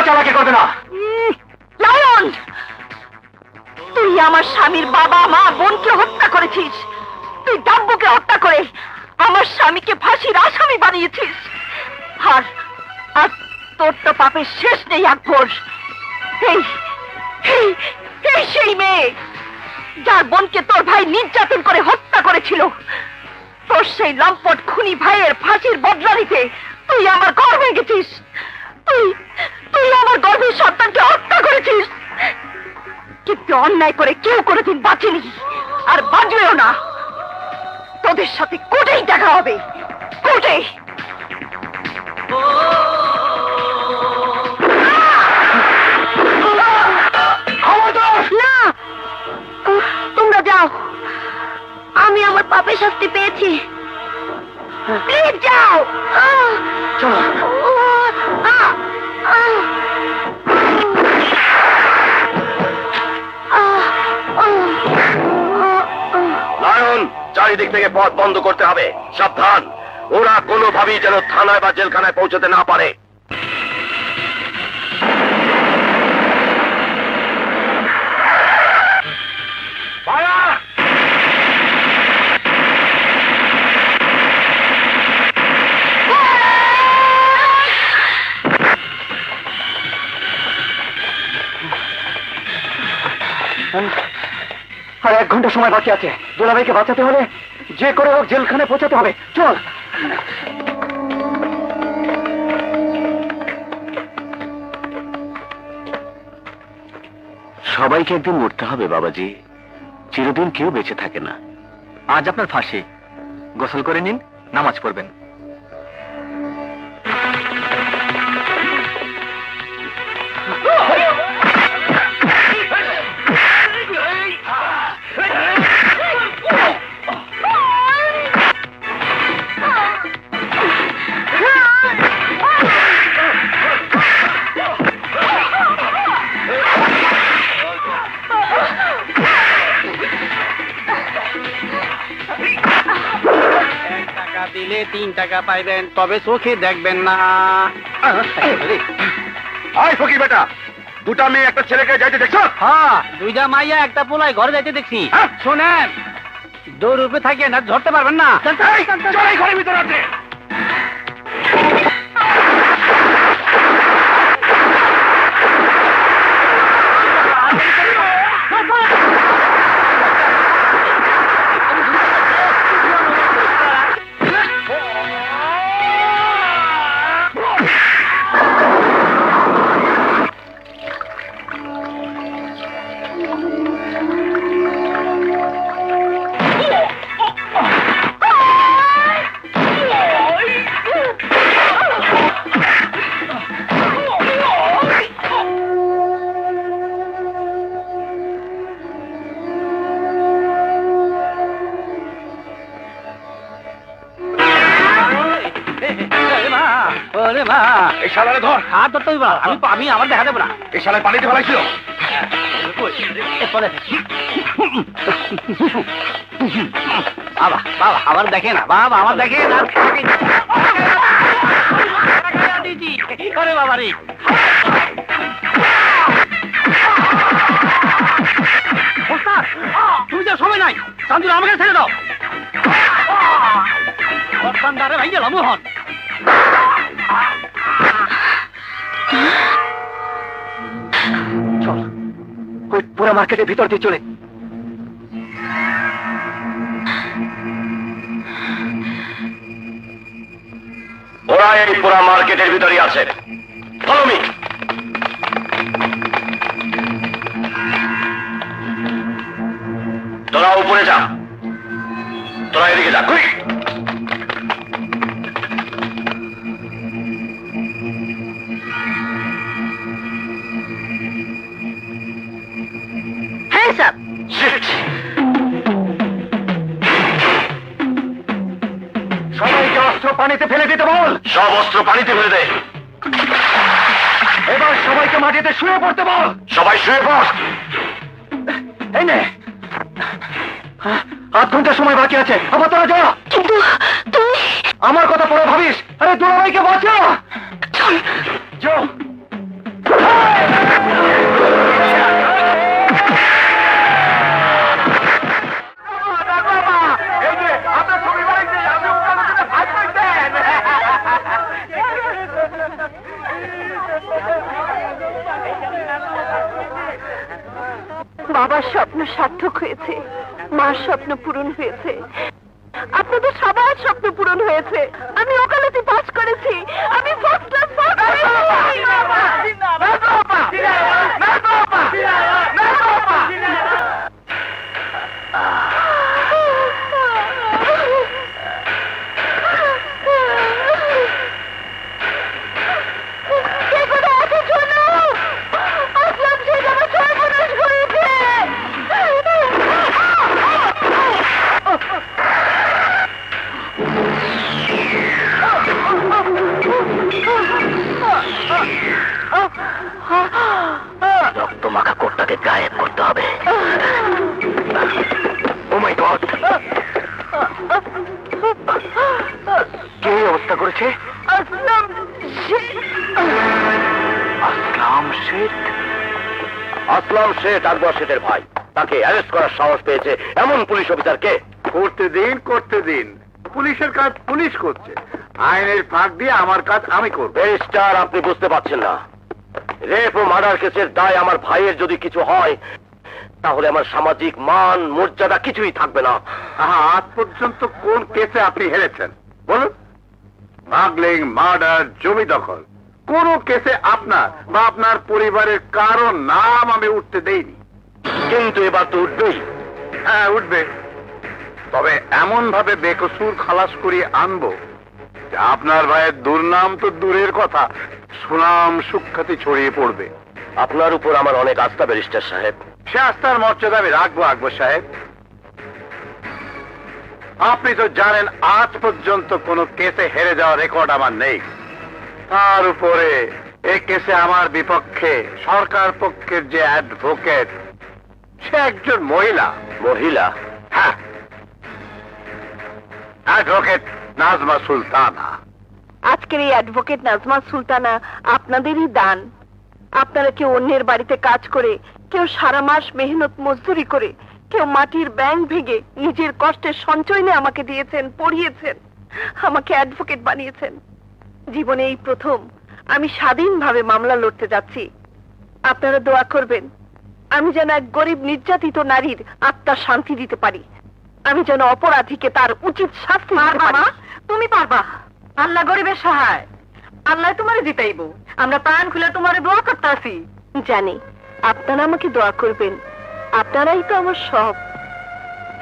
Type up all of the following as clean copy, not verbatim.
চালাকি করবে না। লায়ন, তুই আমার স্বামীর বাবা মা বোনকে হত্যা করেছিস। তুই ডাব্বুকে হত্যা করে আমার স্বামীকে ফাঁসির আসামি বানিয়েছিস। আর আর তোর তো পাপের শেষ নেই আকবর। এই এই এই সেই মেয়ে যার বোনকে তোর ভাই নির্যাতন করে হত্যা করেছিল। তোর সেই লম্পট খুনি ভাইয়ের ফাঁসির বদলা নিতে তুই আমার ঘর ভেঙেছিস। তুই তুই আমার গর্ভের সন্তানকে হত্যা করেছিস। কিন্তু অন্যায় করে কেউ কোনোদিন বাঁচেনি, আর বাঁচবেও না। তোদের সাথে কোর্টেই দেখা হবে, কোর্টে। না, তোমরা যাও, আমি আমার পাপের শাস্তি পেয়েছি। প্লিজ যাও। চলো। লায়ন, চারিদিক থেকে পথ বন্ধ করতে হবে। সাবধান, ওরা কোনোভাবেই যেন থানায় বা জেলখানায় পৌঁছতে না পারে। আর 1 ঘন্টা সময় বাকি আছে। দুলাভাইকে বাঁচাতে হলে যে করে হোক জেলখানায় পৌঁছাতে হবে। চল। সবাইকে একদিন মরতে হবে বাবাজি, চিরদিন কেউ বেঁচে থাকে না। আজ আপনার ফাঁসি, গোসল করে নিন, নামাজ পড়বেন। দিলে 3 টাকা পাইবেন, তবে চোখে দেখবেন না। আয় ফকির বেটা, দুটা মেয়ে একটা ছেলেকে যাইতে দেখছো? হ্যাঁ, 2টা মাইয়া একটা পোলাই ঘরে যাইতে দেখছি। শোনেন, দৌড় উপরে থাকেন আর ধরতে পারবেন না। চল, এই ঘরের ভিতরে আছে। এই শালারে ধর। হাত ধরতে হইব না, আমি আমার দেখা দেবো না। এই শালায় পানিতে ফেলাইছিল। বাবা বাবা আমার দেখে না, বাবা আমার দেখে না। আরে বাবা রে, তুমি যা সময় নাই, চান্দুর আমাকে ছেড়ে দাও। ভাই গেল মোহন। চল, ওই পুরো মার্কেটের ভিতর দিয়ে চলে। ওরা এই পুরা মার্কেটের ভিতরে আছে। Follow me. তোরা উপরে যা, তোরা এদিকে যা। কুইক। Hands up! সবাইকে অস্ত্র পানিতে ফেলে দিতে বল। সব অস্ত্র পানিতে ফেলে দে। এবার সবাইকে মাটিতে শুয়ে পড়তে বল। সবাই শুয়ে পড়। এই নে, 8 ঘন্টা সময় বাকি আছে। আবার তোরা যা। কিন্তু তুমি আমার কথা পরে ভাবিস। আরে দুলাভাইকে বাঁচা। যাও। বাবার স্বপ্ন সার্থক হয়েছে, মার স্বপ্ন পূরণ হয়েছে, আপনাদের সবার স্বপ্ন পূরণ হয়েছে। আমি ওকালতি পাস করেছি, আমি ফার্স্ট ক্লাস পাস রক্ত মাখা কোটটাকে গায়েব করতে হবে। ও মাই গড, কে এই অবস্থা করেছে? আসলাম আসলাম শেঠ। আসলাম শেঠ আকবর শেঠের ভাই, তাকে অ্যারেস্ট করার সাহস পেয়েছে এমন পুলিশ অফিসারকে? করতে দিন, পুলিশের কাজ পুলিশ করছে, আইনের ফাঁক দিয়ে আমার কাজ আমি করব। ব্যারিস্টার, আপনি বুঝতে পারছেন না, রেপ ও মার্ডার কেসের দায় আমার ভাইয়ের যদি কিছু হয় তাহলে আমার সামাজিক মান মর্যাদা কিছুই থাকবে না। আজ পর্যন্ত কোন কেসে আপনি হেরেছেন বলুন? স্মাগলিং, মার্ডার, জমি দখল, কোন কেসে আপনার বা আপনার পরিবারের কারো নাম আমি উঠতে দেইনি। কিন্তু এবার তো উঠবেই। হ্যাঁ, উঠবে, তবে এমন ভাবে বেকসুর খালাস করিয়ে আনবো যে আপনার ভাইয়ের দুর্নাম তো দূরের কথা, সুনাম সুখ্যাতি ছড়িয়ে পড়বে। আপনার উপর আমার অনেক আস্থা ব্যারিস্টার সাহেব। সে আস্থার মর্যাদা আমি রাখবো আকবর সাহেব। আপনি তো জানেন আজ পর্যন্ত কোনো কেসে হেরে যাওয়ার রেকর্ড আমার নেই। তার উপরে এই কেসে আমার বিপক্ষে সরকার পক্ষের যে অ্যাডভোকেট, সে একজন মহিলা। মহিলা? হ্যাঁ, অ্যাডভোকেট নাজমা সুলতানা। আজকের এই অ্যাডভোকেট নাজমা সুলতানা আপনাদেরই দান। আপনারা কেউ অন্যের বাড়িতে কাজ করে, কেউ সারা মাস মেহনত মজদুরি করে, কেউ মাটির ব্যাংক ভেঙে নিজের কষ্টের সঞ্চয় নিয়ে আমাকে দিয়েছেন, পড়িয়েছেন, আমাকে অ্যাডভোকেট বানিয়েছেন। জীবনে এই প্রথম আমি স্বাধীনভাবে মামলা লড়তে যাচ্ছি। আপনারা দোয়া করবেন আমি যেন এক গরিব নির্যাতিত নারীর আত্মার শান্তি দিতে পারি, আমি যেন অপরাধীকে তার উচিত শাস্তি দিতে পারি। তুমি পারবা, আল্লাহ গরিবের সহায়, আল্লাহ তোমারে জিতাইবো। আমরা প্রাণ খুলে তোমারে দোয়া করতে আছি। জানি আপনারা আমাকে দোয়া করবেন, আপনারাই তো আমার সব।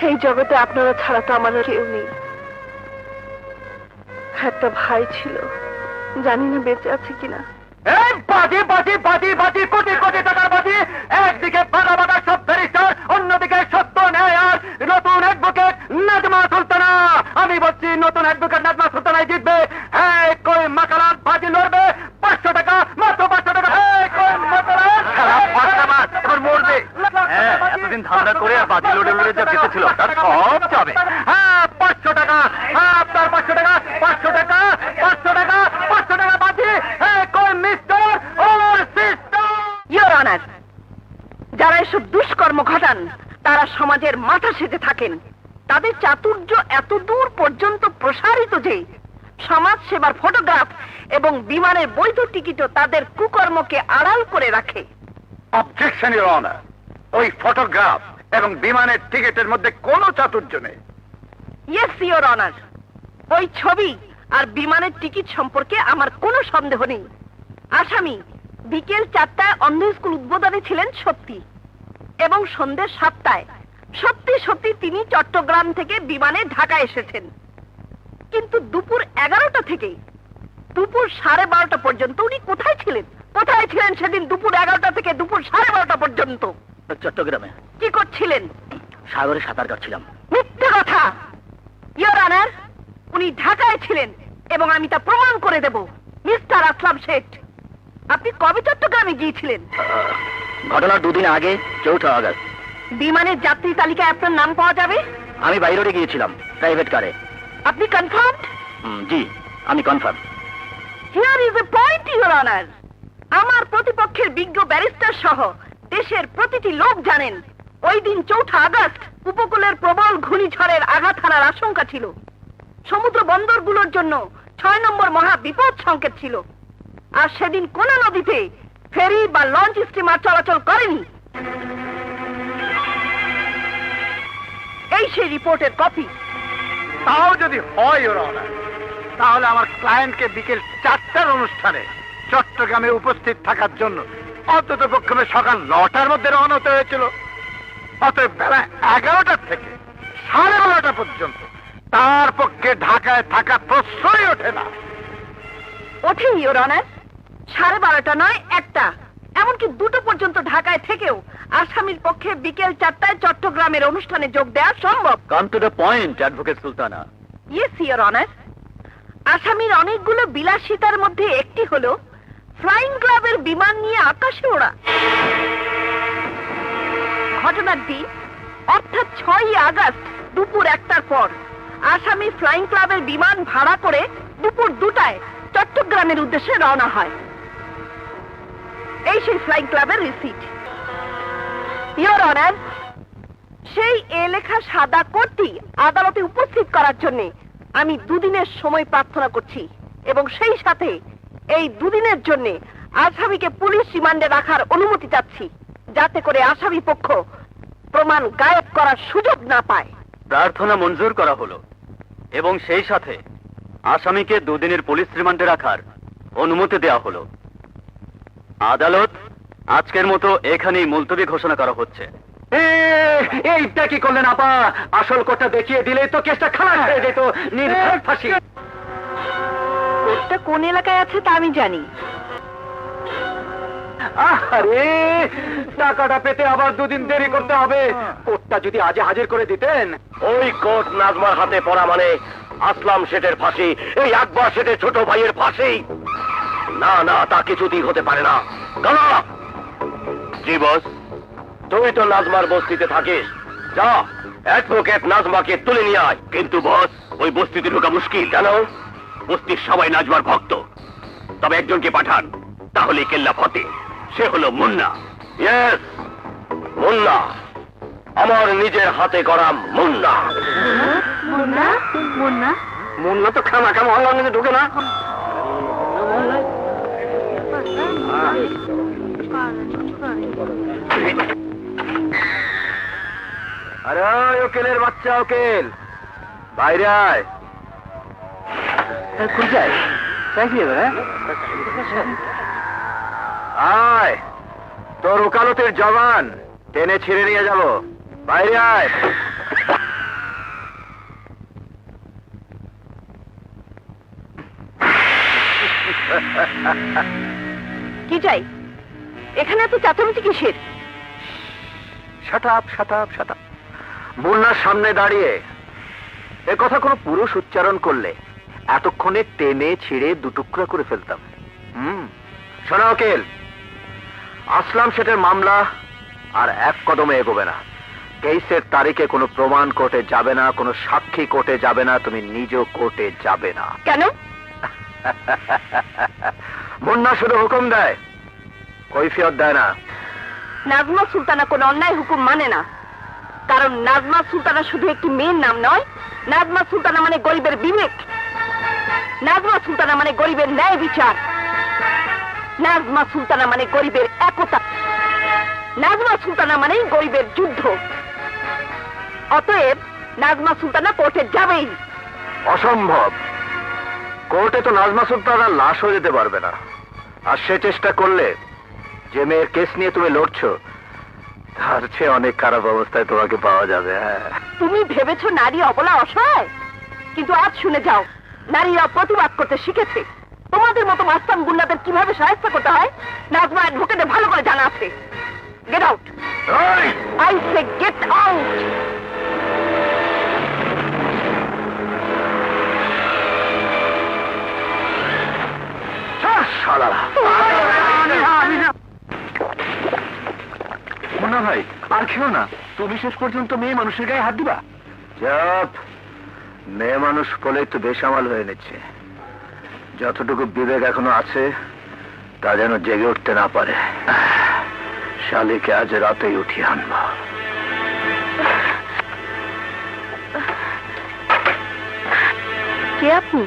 এই জগতে আপনারা ছাড়া তো আমার কেউ নেই। একটা ভাই ছিল, জানি না বেঁচে আছে কিনা। বাজি বাজি বাজি বাজি, কোটি কোটি টাকার বাজি। একদিকে বাধা বাধা সব ব্যারিস্টার, অন্যদিকে সত্য ন্যায় আর নতুন অ্যাডভোকেট নাজমা সুলতানা। আমি বলছি নতুন অ্যাডভোকেট নাজমা সুলতানাই জিতবে। হ্যাঁ, কই মাকালাত বাজি লড়বে 500 টাকা, মাত্র 500 টাকা। হ্যাঁ, কই মাকালাত এবার মরবে। হ্যাঁ, এতদিন ধান্দা করে আর বাজি লড়ে লড়ে যা জিতেছিল তার সব যাবে। হ্যাঁ, 500 টাকা। হ্যাঁ, আপনার 500 টাকা, 500 টাকা, 500 টাকা, 500 টাকা বাজি। হ্যাঁ, কই mister or sister. Your honour, যারা এসব দুষ্কর্ম ঘটান তারা সমাজের মাথা সেজে থাকেন। তাদের চাতুর্য এত দূর পর্যন্ত প্রসারিত যে সমাজ সেবার ফটোগ্রাফ এবং বিমানের বৈধ টিকিটও তাদের কুকর্মকে আড়াল করে রাখে। অবজেকশন ইওর অনার, ওই ফটোগ্রাফ এবং বিমানের টিকিটের মধ্যে কোনো চাতুর্য নেই। ইয়েস ইয়োর অনার, ওই ছবি আর বিমানের টিকিট সম্পর্কে আমার কোনো সন্দেহ নেই। আসামি বিকেল 4টায় অন্ধ স্কুল উদ্বোধনে ছিলেন সত্যি, এবং সন্ধ্যে 7টায় সত্যি সত্যি তিনি চট্টগ্রাম থেকে বিমানে ঢাকা এসেছেন। কিন্তু দুপুর 11টা থেকে দুপুর 12:30 পর্যন্ত উনি কোথায় ছিলেন? কোথায় ছিলেন সেদিন দুপুর 11টা থেকে দুপুর 12:30 পর্যন্ত? চট্টগ্রামে কি করছিলেন? সাগরে সাঁতার কাটছিলাম। মিথ্যে কথা। ইয়োর অনার, উনি ঢাকায় ছিলেন এবং আমি তা প্রমাণ করে দেব। মিস্টার আসলাম শেঠ, আপনি কবে চট্টগ্রামে গিয়েছিলেন? ঘটনার 2 দিন আগে, 4 আগস্ট। বিমানের যাত্রী তালিকায় আপনার নাম পাওয়া যাবে? আমি বাইরে গিয়েছিলাম প্রাইভেট কারে। আপনি কনফার্ম? জি, আমি confirm. Here is a point your honour. আমার প্রতিপক্ষের বিজ্ঞ ব্যারিস্টার সহ দেশের প্রতিটি লোক জানেন ওই দিন 4 আগস্ট উপকূলের প্রবল ঘূর্ণিঝড়ের আঘাত হানার আশঙ্কা ছিল। সমুদ্র বন্দরগুলোর জন্য 6 নম্বর মহা বিপদ সংকেত ছিল। আর সেদিন কোন নদীতে ফেরি বা লঞ্চ স্টিমার চলাচল করেনি। এই সেই রিপোর্টের কপি। তাও যদি হয় ইওর অনার, তাহলে আমার ক্লায়েন্টকে বিকেল 4টার অনুষ্ঠানে চট্টগ্রামে উপস্থিত থাকার জন্য অন্তত পক্ষে সকাল 9টার মধ্যে রওনা হতে হয়েছিল। অতএব বেলা 11টার থেকে 12:30 পর্যন্ত তার পক্ষে ঢাকায় থাকা প্রশ্নই ওঠে না। ওঠে ইওর অনার, 12:30 নয় 1টা, এমনকি 2টো পর্যন্ত ঢাকায় থেকেও আসামির পক্ষে বিকেল 4টায় চট্টগ্রামের অনুষ্ঠানে যোগ দেওয়া সম্ভব। Come to the point advocate Sultana. Yes your honour. আসামির অনেকগুলো বিলাসিতার মধ্যে একটি হলো ফ্লাইং ক্লাবের বিমান নিয়ে আকাশে ওড়া। ঘটনার দিন অর্থাৎ 6ই আগস্ট দুপুর 1টার পর আসামি ফ্লাইং ক্লাবের বিমান ভাড়া করে দুপুর 2টায় চট্টগ্রামের উদ্দেশ্যে রওনা হয়। এই সেই ফ্লাইং ক্লাবের রিসিট। ইওর অনার, সেই লেখা সাদা কোটটি আদালতে উপস্থিত করার জন্য আমি 2 দিনের সময় প্রার্থনা করছি এবং সেই সাথে এই 2 দিনের জন্য আসামিকে পুলিশ রিমান্ডে রাখার অনুমতি চাচ্ছি, যাতে করে আসামি পক্ষ প্রমাণ গায়েব করার সুযোগ না পায়। প্রার্থনা মঞ্জুর করা হলো এবং সেই সাথে আসামিকে 2 দিনের পুলিশ রিমান্ডে রাখার অনুমতি দেওয়া হলো। আদালত আজকের মতো এখানেই মুলতবি ঘোষণা করা হচ্ছে। এইটা কি করলেন আপা? আসল কোর্টটা দেখিয়ে দিলে তো কেসটা খালাস হয়ে যেত। নির্ঘাত ফাঁসি। কোর্টটা কোন এলাকায় আছে তা আমি জানি। আরে টাকাটা পেতে আবার 2 দিন দেরি করতে হবে। কোর্টটা যদি আজে হাজির করে দিতেন। ওই কোর্ট নাজমার হাতে পড়া মানে আসলাম শেঠের ফাঁসি, এই আকবর শেঠের ছোট ভাইয়ের ফাঁসি। না না, তা কিছুতেই হতে পারে না। গালা! জি বস, তুই তো নাজমার বস্তিতে থাকিস, যা অ্যাডভোকেট নাজমাকে তুলে নিয়ে আয়। কিন্তু বস, ওই বস্তিতে ঢোকা মুশকিল। কেন? বস্তির সবাই নাজমার ভক্ত। তবে একজনকে পাঠান, তাহলে কেল্লা ফতে। সে হলো মুন্না। ইয়েস, মুন্না, আমার নিজের হাতে করা মুন্না। মুন্না? মুন্না? মুন্না তো খামাখা মহল্লার মধ্যে ঢুকে না। আরে ওই উকিলের বাচ্চা, উকিল বাইরে আয়। খুঁজ যায় আয়, তোর ওকালতের জবান টেনে ছিঁড়ে নিয়ে যাব। বাইরে আয়। কি চাই? এখানে এত চাচামেচি কিসের? Shut up, shut up, shut up. মুন্নার সামনে দাঁড়িয়ে এ কথা কোনো পুরুষ উচ্চারণ করলে এতক্ষণে টেনে ছিঁড়ে 2 টুকরা করে ফেলতাম। শোনা উকিল, আসলাম শেঠের মামলা আর 1 কদমে এগোবে না। কেসের তারিখে কোনো প্রমাণ কোর্টে যাবে না, কোনো সাক্ষী কোর্টে যাবে না, তুমি নিজেও কোর্টে যাবে না। কেন? মুন্না শুধু হুকুম দেয়, কৈফিয়ত দেয় না। নাজমা সুলতানা কোন অন্যায় হুকুম মানে না, কারণ নাজমা সুলতানা শুধু একটি মেয়ের নাম নয়। নাজমা সুলতানা মানে গরিবের বিবেক, নাজমা সুলতানা মানে গরিবের ন্যায় বিচার, নাজমা সুলতানা মানে গরিবের একতা, নাজমা সুলতানা মানেই গরিবের যুদ্ধ। অতএব নাজমা সুলতানা কোর্টে যাবেই। অসম্ভব। কোর্টে তো নাজমা সুলতানার লাশ হয়ে যেতে পারবে না। আর সে চেষ্টা করলে যে মেয়ের কেস নিয়ে তুমি লড়ছো তার চেয়ে অনেক খারাপ অবস্থায় তোমাকে পাওয়া যাবে। তুমি ভেবেছো নারী অবলা অসহায়, কিন্তু আজ শুনে যাও, নারীরা প্রতিবাদ করতে শিখেছে। তোমাদের মতো মাস্তান গুন্ডাদের কিভাবে সাহায্য করতে হয় নাজমা অ্যাডভোকেটে ভালো করে জানা আছে। Get out, I say get out. Munna ভাই, আর খেও না। তুমি শেষ পর্যন্ত মেয়ে মানুষের গায়ে হাত দিবা? চাপ। মেয়ে মানুষ বলেই তো বেসামাল হয়ে নিচ্ছে। যতটুকু বিবেক এখনো আছে তা যেন জেগে উঠতে না পারে। শালিকে আজ রাতেই উঠিয়ে আনবা। কে আপনি?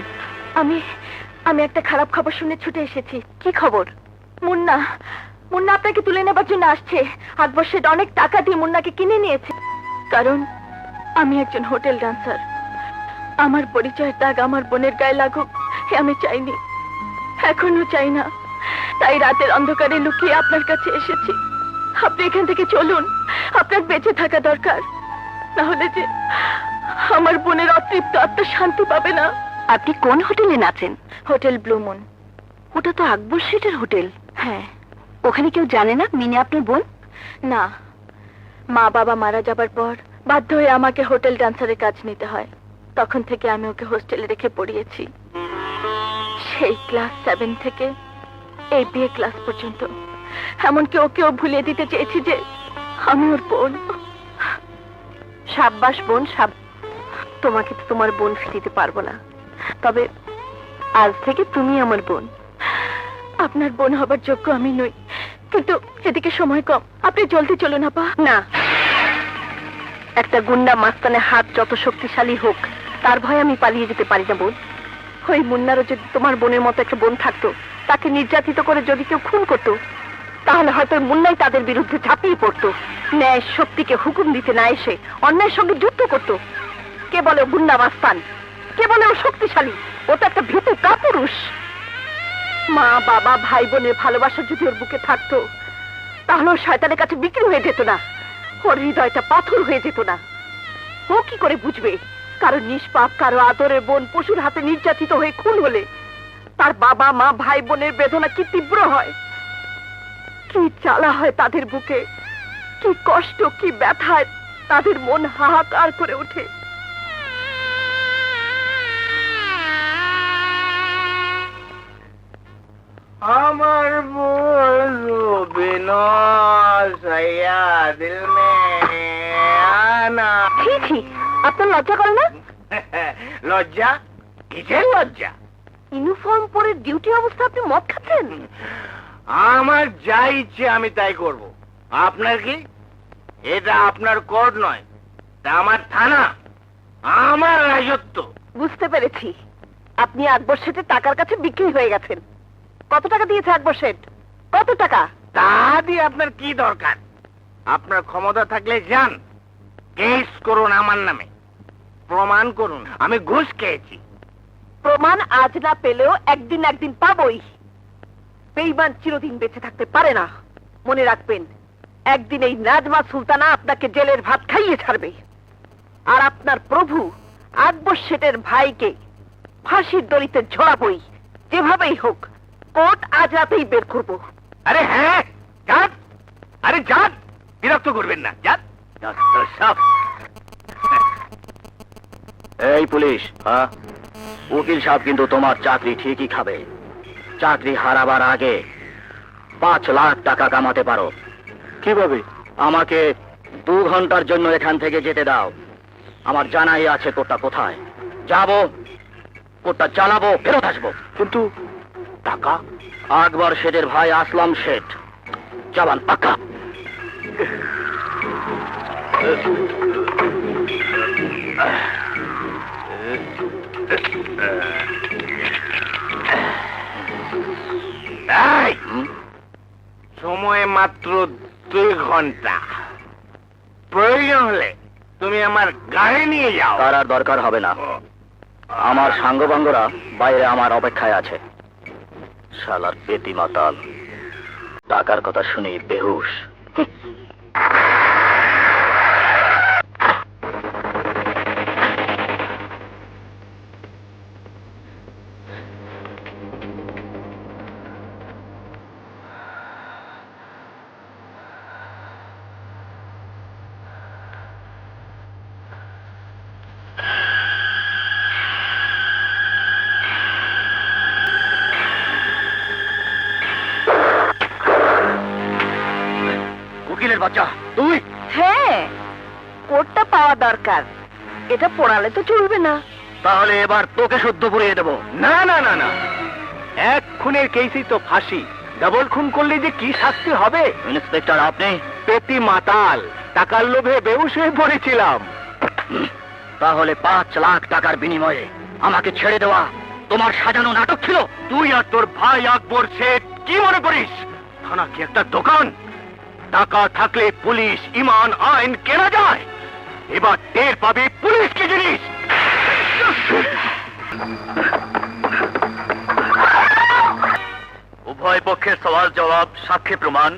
আমি একটা খারাপ খবর শুনে ছুটে এসেছি। কি খবর? মুন্না মুন্না আপনাকে তুলে নেবার জন্য আসছে। আকবর শেঠ অনেক টাকা দিয়ে মুন্নাকে কিনে নিয়েছে। কারণ আমি একজন হোটেল ডান্সার। আমার পরিচয়ের দাগ আমার বোনের গায়ে লাগুক এ আমি চাইনি, এখনো চাই না। তাই রাতের অন্ধকারে লুকিয়ে আপনার কাছে এসেছি। আপনি এখান থেকে চলুন, আপনার বেঁচে থাকা দরকার, না হলে যে আমার বোনের অতৃপ্ত আত্মা শান্তি পাবে না। আপনি কোন হোটেলে নাচেন? Hotel blue moon. ওটা তো আকবর শেঠের হোটেল। হ্যাঁ। ওখানে কেউ জানে না মিনি আপনার বোন? না, মা বাবা মারা যাবার পর বাধ্য হয়ে আমাকে হোটেল ডান্সারের কাজ নিতে হয়। তখন থেকে আমি ওকে হোস্টেলে রেখে পড়িয়েছি, সেই ক্লাস 7 থেকে এই বিএ ক্লাস পর্যন্ত। এমনকি ওকেও ভুলিয়ে দিতে চেয়েছি যে আমি ওর বোন। সাব্বাস বোন, তোমাকে তো তোমার বোন ফিরিতে পারবো না, তবে আজ থেকে তুমি আমার বোন। আপনার বোন হবার যোগ্য আমি নই, কিন্তু এদিকে সময় কম। আপনি জলদি চলুন আপা। না, একটা গুন্ডা মাস্তানের হাত যত শক্তিশালী হোক তার ভয়ে আমি পালিয়ে যেতে পারি না বোন। ওই মুন্নারও যদি তোমার বোনের মতো একটা বোন থাকতো, তাকে নির্যাতিত করে যদি কেউ খুন করতো, তাহলে হয়তো মুন্নাই তাদের বিরুদ্ধে ঝাঁপিয়ে পড়তো। ন্যায় শক্তিকে হুকুম দিতে না এসে অন্যায়ের সঙ্গে যুদ্ধ করতো। কে বলে ও গুন্ডা মাস্তান, কে বলে ও শক্তিশালী? ও তো একটা ভীতু কাপুরুষ। মা বাবা ভাই বোনের ভালোবাসা যদি ওর বুকে থাকতো, তাহলে ও শয়তানের কাছে বিক্রি হয়ে যেত না, ওর হৃদয়টা পাথর হয়ে যেত না। ও কি করে বুঝবে কারো নিষ্পাপ, কারো আদরের বোন পশুর হাতে নির্যাতিত হয়ে খুন হলে তার বাবা মা ভাই বোনের বেদনা কি তীব্র হয়, কি জ্বালা হয় তাদের বুকে, কি কষ্ট, কি ব্যথায় তাদের মন হাহাকার করে ওঠে। আমার বন্ধু বিনয়া দিল মে আনা। ছি ছি, আপনার লজ্জা করে না? লজ্জা? কিসের লজ্জা? ইউনিফর্ম পরে ডিউটি অবস্থা আপনি মদ খাচ্ছেন? আমার যা ইচ্ছে আমি তাই করব। আপনার কি? এটা আপনার কোর্ট নয়, এটা আমার থানা, আমার রাজত্ব। বুঝতে পেরেছি, আপনি আকবর শেঠের টাকার কাছে বিক্রি হয়ে গেছেন। কত টাকা দিয়েছে আকবর শেঠ? কত টাকা? তা দিয়ে আপনার কি দরকার? আপনার ক্ষমতা থাকলে যান, কেস করুন আমার নামে, প্রমাণ করুন আমি ঘুষ খেয়েছি। প্রমাণ আজ না পেলেও একদিন একদিন পাবই। বেঈমান চিরদিন বেঁচে থাকতে পারে না, মনে রাখবেন। একদিন এই নাজমা সুলতানা আপনাকে জেলের ভাত খাইয়ে ছাড়বে। আর আপনার প্রভু আকবর শেঠের ভাইকে ফাঁসির দড়িতে ঝোড়াবই, যেভাবেই হোক। কোর্ট আজ রাতেই বের করব। আরে হ্যাঁ, যান, আরে যান, বিরক্ত করবেন না, যান। এই পুলিশ, হ্যাঁ, উকিল সাহেব কিন্তু তোমার চাকরি ঠিকই খাবে। চাকরি হারাবার আগে 5 লাখ টাকা কামাতে পারো। কিভাবে? আমাকে 2 ঘন্টার জন্য এখান থেকে যেতে দাও। আমার জানাই আছে কোর্টটা কোথায়। যাব, কোর্টটা চালাবো, ফেরত আসবো। কিন্তু টাকা? আকবর শেঠের ভাই আসলাম শেঠ জবান পাক্কা। এই, সময় মাত্র 2 ঘন্টা। প্রয়োজন হলে তুমি আমার গাড়ি নিয়ে যাও। তার আর দরকার হবে না, আমার সাঙ্গবাঙ্গরা বাইরে আমার অপেক্ষায় আছে। শালার পেতি মাতাল, টাকার কথা শুনি বেহুশ। উকিলের বাচ্চা তুই? হ্যাঁ, কোর্টটা পাওয়া দরকার। এটা পড়ালে তো চলবে না। তাহলে এবার তোকে শুদ্ধ পুড়িয়ে দেবো। না না না না, এক খুনের কেসই তো ফাঁসি, ডাবল খুন করলে যে কি শাস্তি হবে? ইন্সপেক্টর আপনি? পেতি মাতাল, টাকার লোভে বেহুশ হয়ে পড়েছিলাম। তাহলে 5 লাখ টাকার বিনিময়ে আমাকে ছেড়ে দেওয়া তোমার সাজানো নাটক ছিল। তুই আর তোর ভাই আকবর শেখ কি মনে করিস থানা কি একটা দোকান? টাকা থাকলে পুলিশ, ইমান, আইন কেনা যায়। এবার টের পাবি পুলিশ কি জিনিস। উভয় পক্ষের সওয়াল জবাব, সাক্ষী প্রমাণ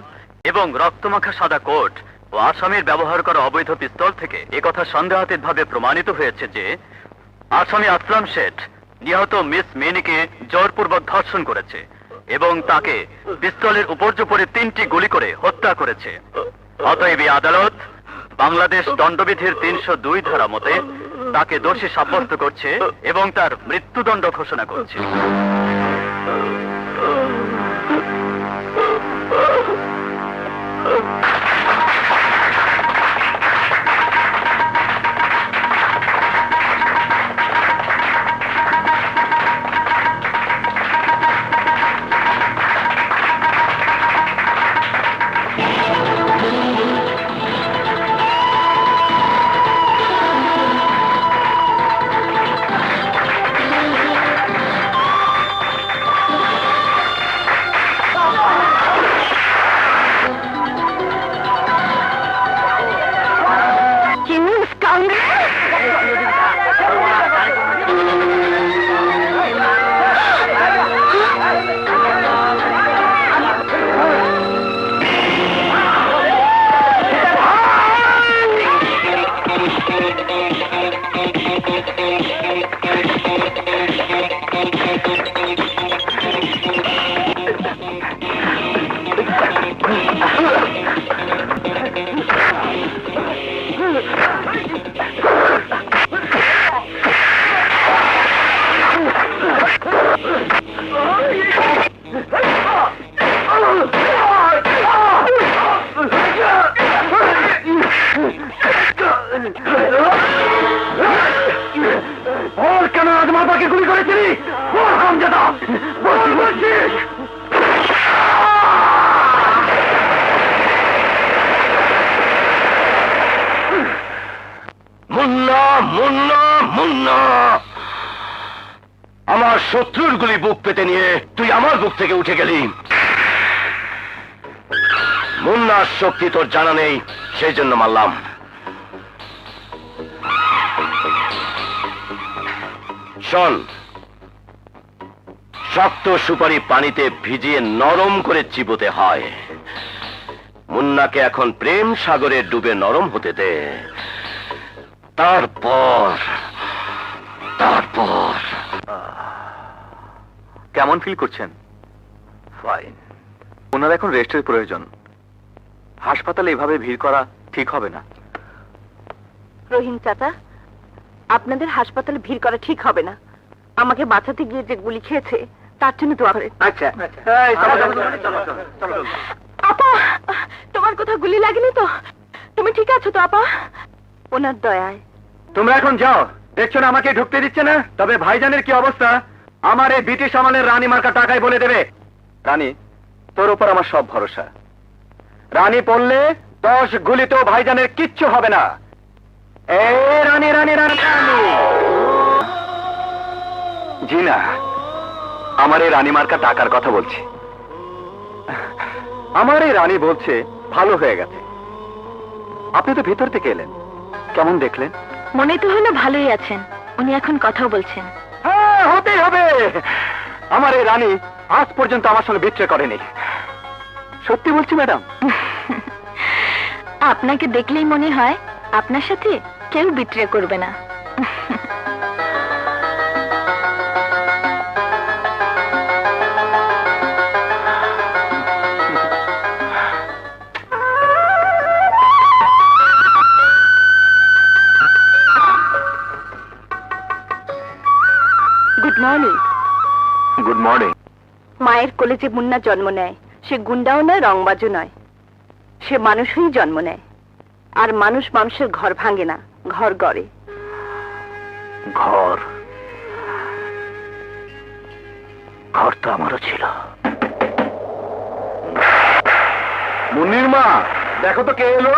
এবং রক্তমাখা সাদা কোট ও আসামির ব্যবহার করা অবৈধ পিস্তল থেকে একথা সন্দেহাতীতভাবে প্রমাণিত হয়েছে যে আসামি আসলাম শেঠ নিহত মিস মিনিকে জোরপূর্বক ধর্ষণ করেছে এবং তাকে পিস্তলের উপর্যুপরে 3টি গুলি করে হত্যা করেছে। অতএব এই আদালত বাংলাদেশ দণ্ডবিধির 302 ধারা মতে তাকে দোষী সাব্যস্ত করছে এবং তার মৃত্যুদণ্ড ঘোষণা করছে। ওর কেন রাজমাতাকে গুলি করেছিলি? ওর হামজাদা বল বলছিস। মুন্না, মুন্না, মুন্না, আমার শত্রুর গুলি বুক পেতে নিয়ে তুই আমার বুক থেকে উঠে গেলি। মুন্নার শক্তি তোর জানা নেই, সেই জন্য মারলাম। শোন, শক্ত সুপারি পানিতে ভিজিয়ে নরম করে চিবোতে হয়। মুন্নাকে এখন প্রেম সাগরে ডুবে নরম হতে দে, তারপর তারপর কেমন ফিল করছেন? ফাইন। ওনার এখন রেস্টের প্রয়োজন। হাসপাতালে এভাবে ভিড় করা ঠিক হবে না। রহিম চাচা, আপনাদের হাসপাতালে ভিড় করা ঠিক হবে না। আমাকে বাঁচাতে গিয়ে যে গুলি খেয়েছে তার জন্য দোয়া করেন। আচ্ছা, আপা, তোমার কোথাও গুলি লাগেনি তো? তুমি ঠিক আছো তো আপা? ওনার দয়ায়। তোমরা এখন যাও। দেখছো না আমাকে ঢুকতে দিচ্ছে না? তবে ভাইজানের কি অবস্থা আমার এই ব্রিটিশ আমলের রানী মার্কা টাকায় বলে দেবে। রানী, তোর উপর আমার সব ভরসা। রানী পড়লে 10 গুলিতেও ভাইজানের কিচ্ছু হবে না। রানী রানী রানী রানী। জি না, আমার এই রানী মার্কা টাকার কথা বলছি। আমার এই রানী বলছে ভালো হয়ে গেছে। আপনি তো ভিতর থেকে এলেন, কেমন দেখলেন? মনে তো হলো ভালোই আছেন। উনি এখন কথাও বলছেন। হ্যাঁ, হতেই হবে। আমার এই রানী আজ পর্যন্ত আমার সঙ্গে বিট্রে করেনি। সত্যি বলছি ম্যাডাম। আপনাকে দেখলেই মনে হয় আপনার সাথে কেউ বিট্রে করবে না। Good morning. Good morning. মায়ের কোলে যে মুন্না জন্ম নেয়, সে গুন্ডাও নয়, রংবাজও নয়। সে মানুষ হয়েই জন্ম নেয়। আর মানুষ মানুষের ঘর ভাঙে না, ঘর গড়ে। ঘর, ঘর তো আমারও ছিল। মুন্নির মা, দেখো তো কে এলো।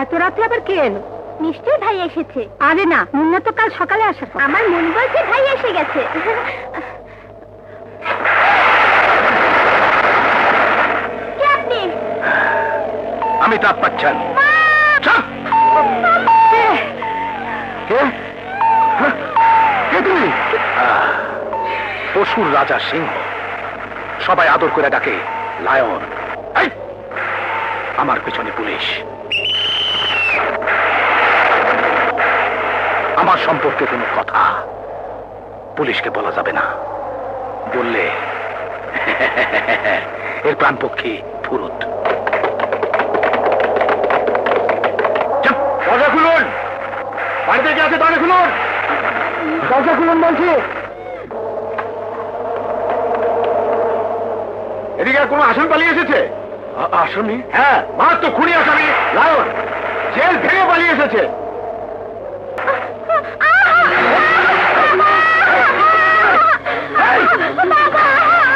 এত রাতে আবার কে এলো? নিশ্চয়ই ভাই এসেছে। আরে না, মুন্না তো কাল সকালে আসার কথা। আমার মন বলছে ভাই এসে গেছে। কে আপনি? আমি তাপ পাচ্ছেন কে তুমি? পশুর রাজা সিংহ, সবাই আদর করে ডাকে লায়ন। এই, আমার পেছনে পুলিশ। আমার সম্পর্কে কোনো কথা পুলিশকে বলা যাবে না, বললে এর প্রাণপক্ষী ফুরুত। দরজা খুলুন, বাড়িতে কে আছে দরজা খুলুন, দরজা খুলুন বলছি। এদিকে আর কোনো আসামি পালিয়ে এসেছে? আসামি? হ্যাঁ, মারাত্মক খুনি আসামি লায়ন, জেল ভেঙে পালিয়ে এসেছে।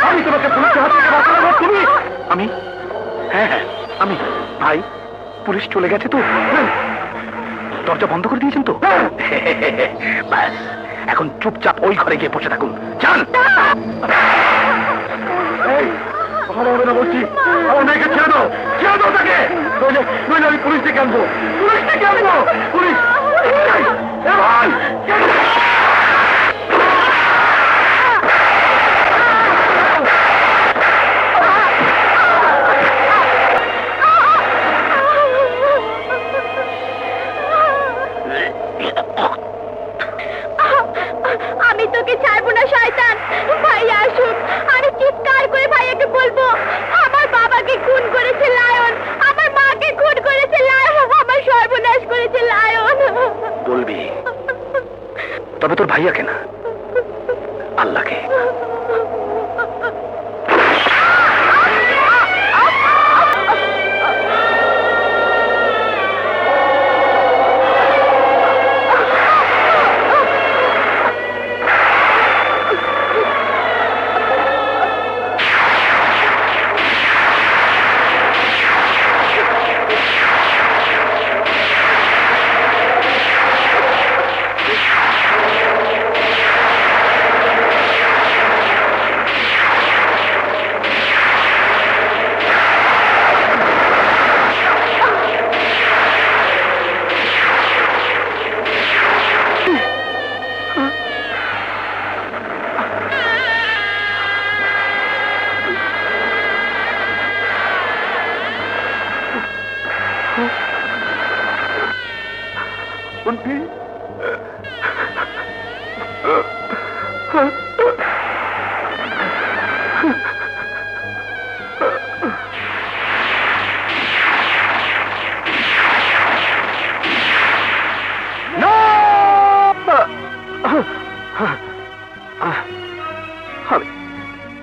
আমি তোমাকে পুলিশের হাত থেকে বাঁচাবো। তুমি? আমি? হ্যাঁ হ্যাঁ আমি। ভাই, পুলিশ চলে গেছে তো? দরজা বন্ধ করে দিয়েছেন তো? ব্যাস, এখন চুপচাপ ওই ঘরে গিয়ে বসে থাকুন। যান। কথা হবে না বলছি, আমার মেয়েকে ছেড়ে দাও, ছেড়ে দাও তাকে, নইলে আমি পুলিশ ডেকে আনবো, পুলিশ ডেকে আনবো, পুলিশ। এ ভাই, আমি তোকে ছাড়বো না শয়তান। ভাই আসুক, আমি চিৎকার করে ভাইয়াকে বলবো আমার বাবাকে খুন করেছে লায়ন, আমার মাকে খুন করেছে লায়ন, আমার সর্বনাশ করেছে লায়ন। বলবি? তবে তোর ভাইয়াকে না, আল্লাহকে।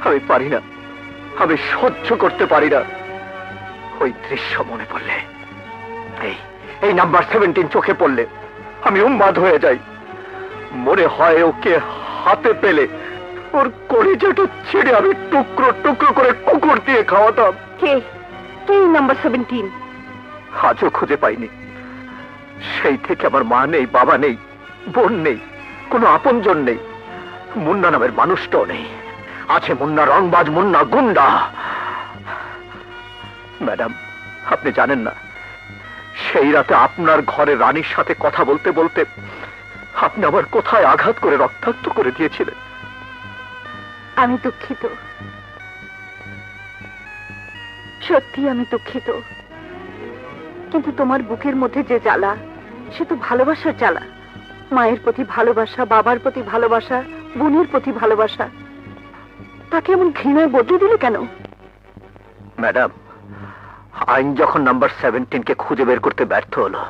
আমি পারি না, আমি সহ্য করতে পারি না। ওই দৃশ্য মনে পড়লে, এই নাম্বার 17 চোখে পড়লে আমি উন্মাদ হয়ে যাই। মনে হয় ওকে হাতে পেলে ওর কলিজাটা ছেড়ে আমি টুকরো টুকরো করে কুকুর দিয়ে খাওয়াতাম। কে কে নাম্বার 17? আজও খুঁজে পাইনি। সেই থেকে আমার মা নেই, বাবা নেই, বোন নেই, কোনো আপনজন নেই, মুন্না নামের মানুষটাও নেই। আছে মুন্না রংবাজ, মুন্না গুন্ডা। ম্যাডাম, আপনি জানেন না, সেই রাতে আপনার ঘরে রানীর সাথে কথা বলতে বলতে আপনি আমার কোথায় আঘাত করে রক্তাক্ত করে দিয়েছিলেন। আমি দুঃখিত, সত্যি আমি দুঃখিত, কিন্তু তোমার বুকের মধ্যে যে জ্বালা, সে তো ভালোবাসার জ্বালা। মায়ের প্রতি ভালোবাসা, বাবার প্রতি ভালোবাসা, বোনের প্রতি ভালোবাসা, তাকে এমন ঘৃণায় বদলে দিলে কেন? ম্যাডাম, আইন যখন নাম্বার 17কে খুঁজে বের করতে ব্যর্থ হলো,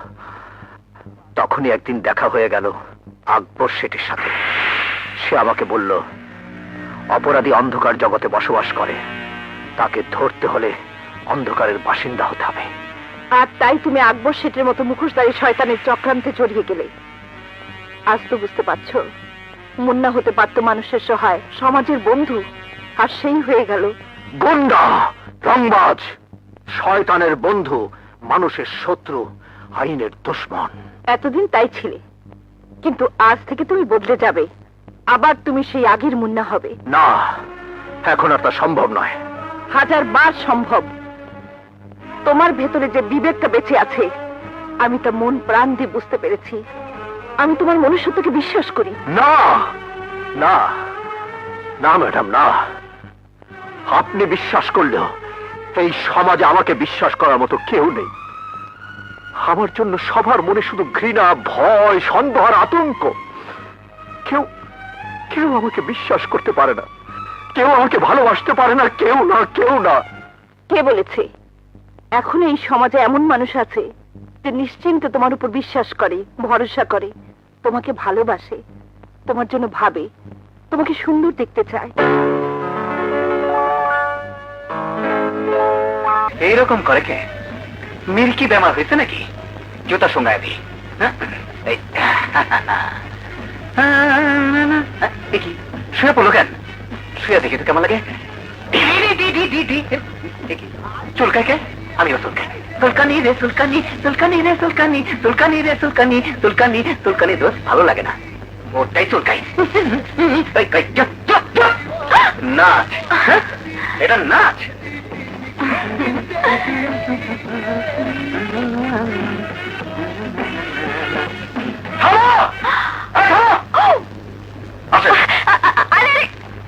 তখনই একদিন দেখা হয়ে গেল আকবর শেঠের সাথে। সে আমাকে বলল, অপরাধী অন্ধকার জগতে বসবাস করে, তাকে ধরতে হলে অন্ধকারের বাসিন্দা হতে হবে। আর তাই তুমি আকবর শেঠের মতো মুখোশধারী শয়তানের চক্রান্তে জড়িয়ে গেলে। আজ তো বুঝতে পারছো, মুন্না হতে পারত মানুষের সহায়, সমাজের বন্ধু, আর সেই হয়ে গেল গুন্ডা, রংবাজ, শয়তানের বন্ধু, মানুষের শত্রু, আইনের দুশমন। এতদিন তাই ছিলে, কিন্তু আজ থেকে তুমি বদলে যাবে, আবার তুমি সেই আগের মুন্না হবে। না, এখন আর তা সম্ভব নয়। 1000 বার সম্ভব। তোমার ভেতরে যে বিবেকটা বেঁচে আছে, আমি তা মন প্রাণ দিয়ে বুঝতে পেরেছি। আমি তোমার মনুষ্যত্বকে বিশ্বাস করি। না না না ম্যাডাম, না। আপনি বিশ্বাস করলেও এই সমাজে আমাকে বিশ্বাস করার মতো কেউ নেই। আমার জন্য সবার মনে শুধু ঘৃণা, ভয়, সন্দেহ আর আতঙ্ক। কেউ কেউ আমাকে বিশ্বাস করতে পারে না, কেউ আমাকে ভালোবাসতে পারে না, কেউ না, কেউ না। কে বলেছে? এখন এই সমাজে এমন মানুষ আছে যে নিশ্চিন্তে তোমার উপর বিশ্বাস করে, ভরসা করে, তোমাকে ভালোবাসে, তোমার জন্য ভাবে, তোমাকে সুন্দর দেখতে চায়। এইরকম করে কে? মিল্কি বেমার হয়েছে নাকি? জুতা সঙ্গায় দি। দেখি শুয়ে পড়লো কেন? শুয়ে দেখি তো কেমন লাগে। দেখি চুলকায় কে? আমিও চুলকাই। চুলকানি রে চুলকানি, চুলকানি রে চুলকানি, চুলকানি রে চুলকানি, চুলকানি চুলকানি দোষ ভালো লাগে না, ওটাই চুলকাই। নাচ, এটা নাচ।